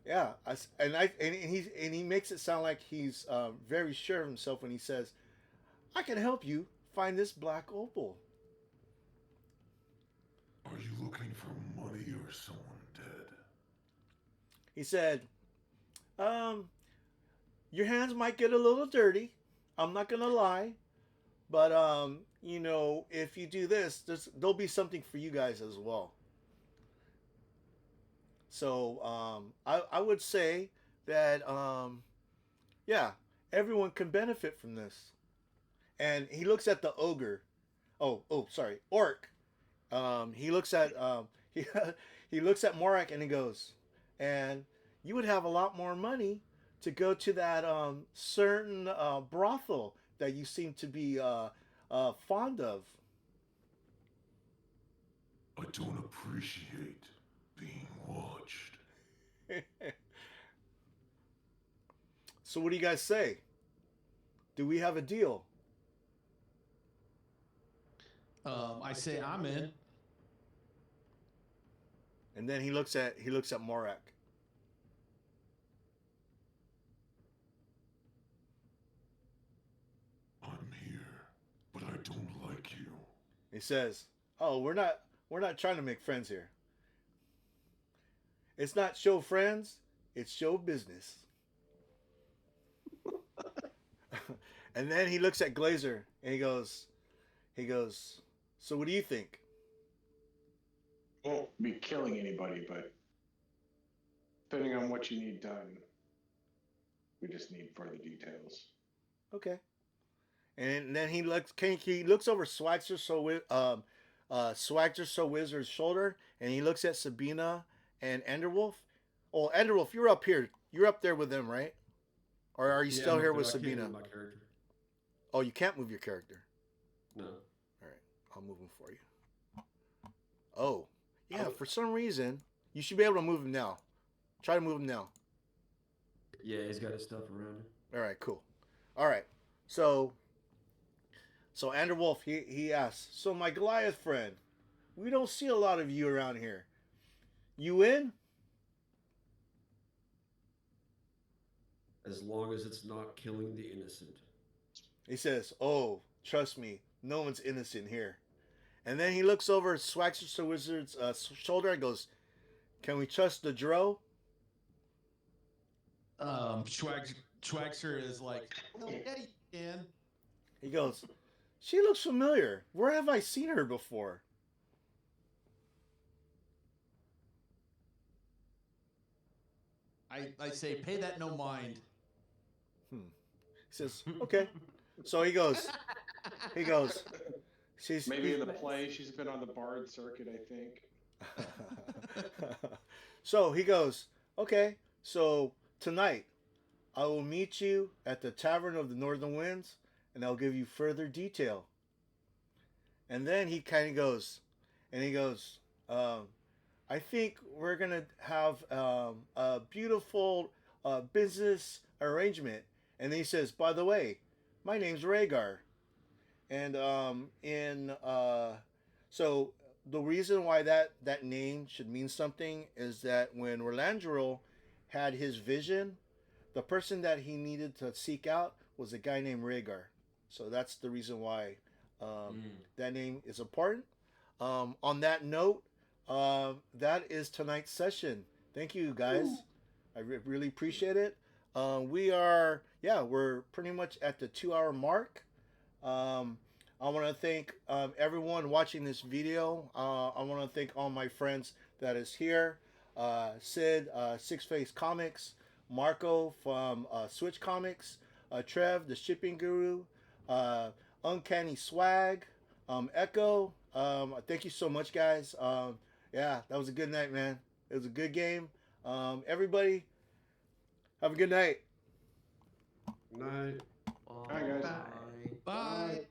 yeah. And he makes it sound like he's very sure of himself when he says, "I can help you find this black opal."
Are you looking for money or someone dead?
He said, your hands might get a little dirty. I'm not gonna lie, but if you do this, there'll be something for you guys as well. So I would say that yeah, everyone can benefit from this. And he looks at the ogre, Sorry, Orc. He looks at he he looks at Morak and he goes, and you would have a lot more money to go to that certain brothel that you seem to be fond of.
I don't appreciate being watched.
So what do you guys say? Do we have a deal?
I say I'm in.
And then he looks at Morak.
I'm here, but I don't like you.
He says, "Oh, we're not trying to make friends here. It's not show friends, it's show business." And then he looks at Glazer and he goes, "So what do you think?"
Won't be killing anybody, but depending on what you need done, we just need further details.
Okay. And then he looks over Swagster So Wizard's shoulder, and he looks at Sabina and Enderwolf. Oh, Enderwolf, you're up here. You're up there with them, right? Or are you still here with Sabina?
My character.
Oh, you can't move your character.
No.
All right, I'll move him for you. Oh, yeah. For some reason, you should be able to move him now. Try to move him now.
Yeah, he's got his stuff around him.
All right, cool. All right, so Anderwolf he asks, so my Goliath friend, we don't see a lot of you around here. You in?
As long as it's not killing the innocent.
He says, "Oh, trust me, no one's innocent here." And then he looks over Swagster Wizard's shoulder and goes, "Can we trust the Dro?"
Schwagster is like, well, yeah, you can.
He goes, "She looks familiar. Where have I seen her before?"
I say, pay that no mind.
He says, "Okay." So he goes, she's
Maybe in the play, she's been on the Bard circuit, I think.
So he goes, "Okay, so tonight I will meet you at the Tavern of the Northern Winds, and I'll give you further detail." And then he kind of goes, "I think we're gonna have a beautiful business arrangement." And then he says, "By the way, my name's Rhaegar." And so the reason why that name should mean something is that when Rolandril had his vision, the person that he needed to seek out was a guy named Rhaegar. So that's the reason why that name is important. On that note, that is tonight's session. Thank you, guys. I really appreciate it. We're pretty much at the 2 hour mark. I want to thank everyone watching this video. I want to thank all my friends that is here. Sid, Six Face Comics, Marco from Switch Comics, Trev, the Shipping Guru, Uncanny Swag, Echo. Thank you so much, guys. Yeah, that was a good night, man. It was a good game. Everybody, have a good night.
Night.
Hi, guys.
Bye.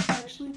Actually,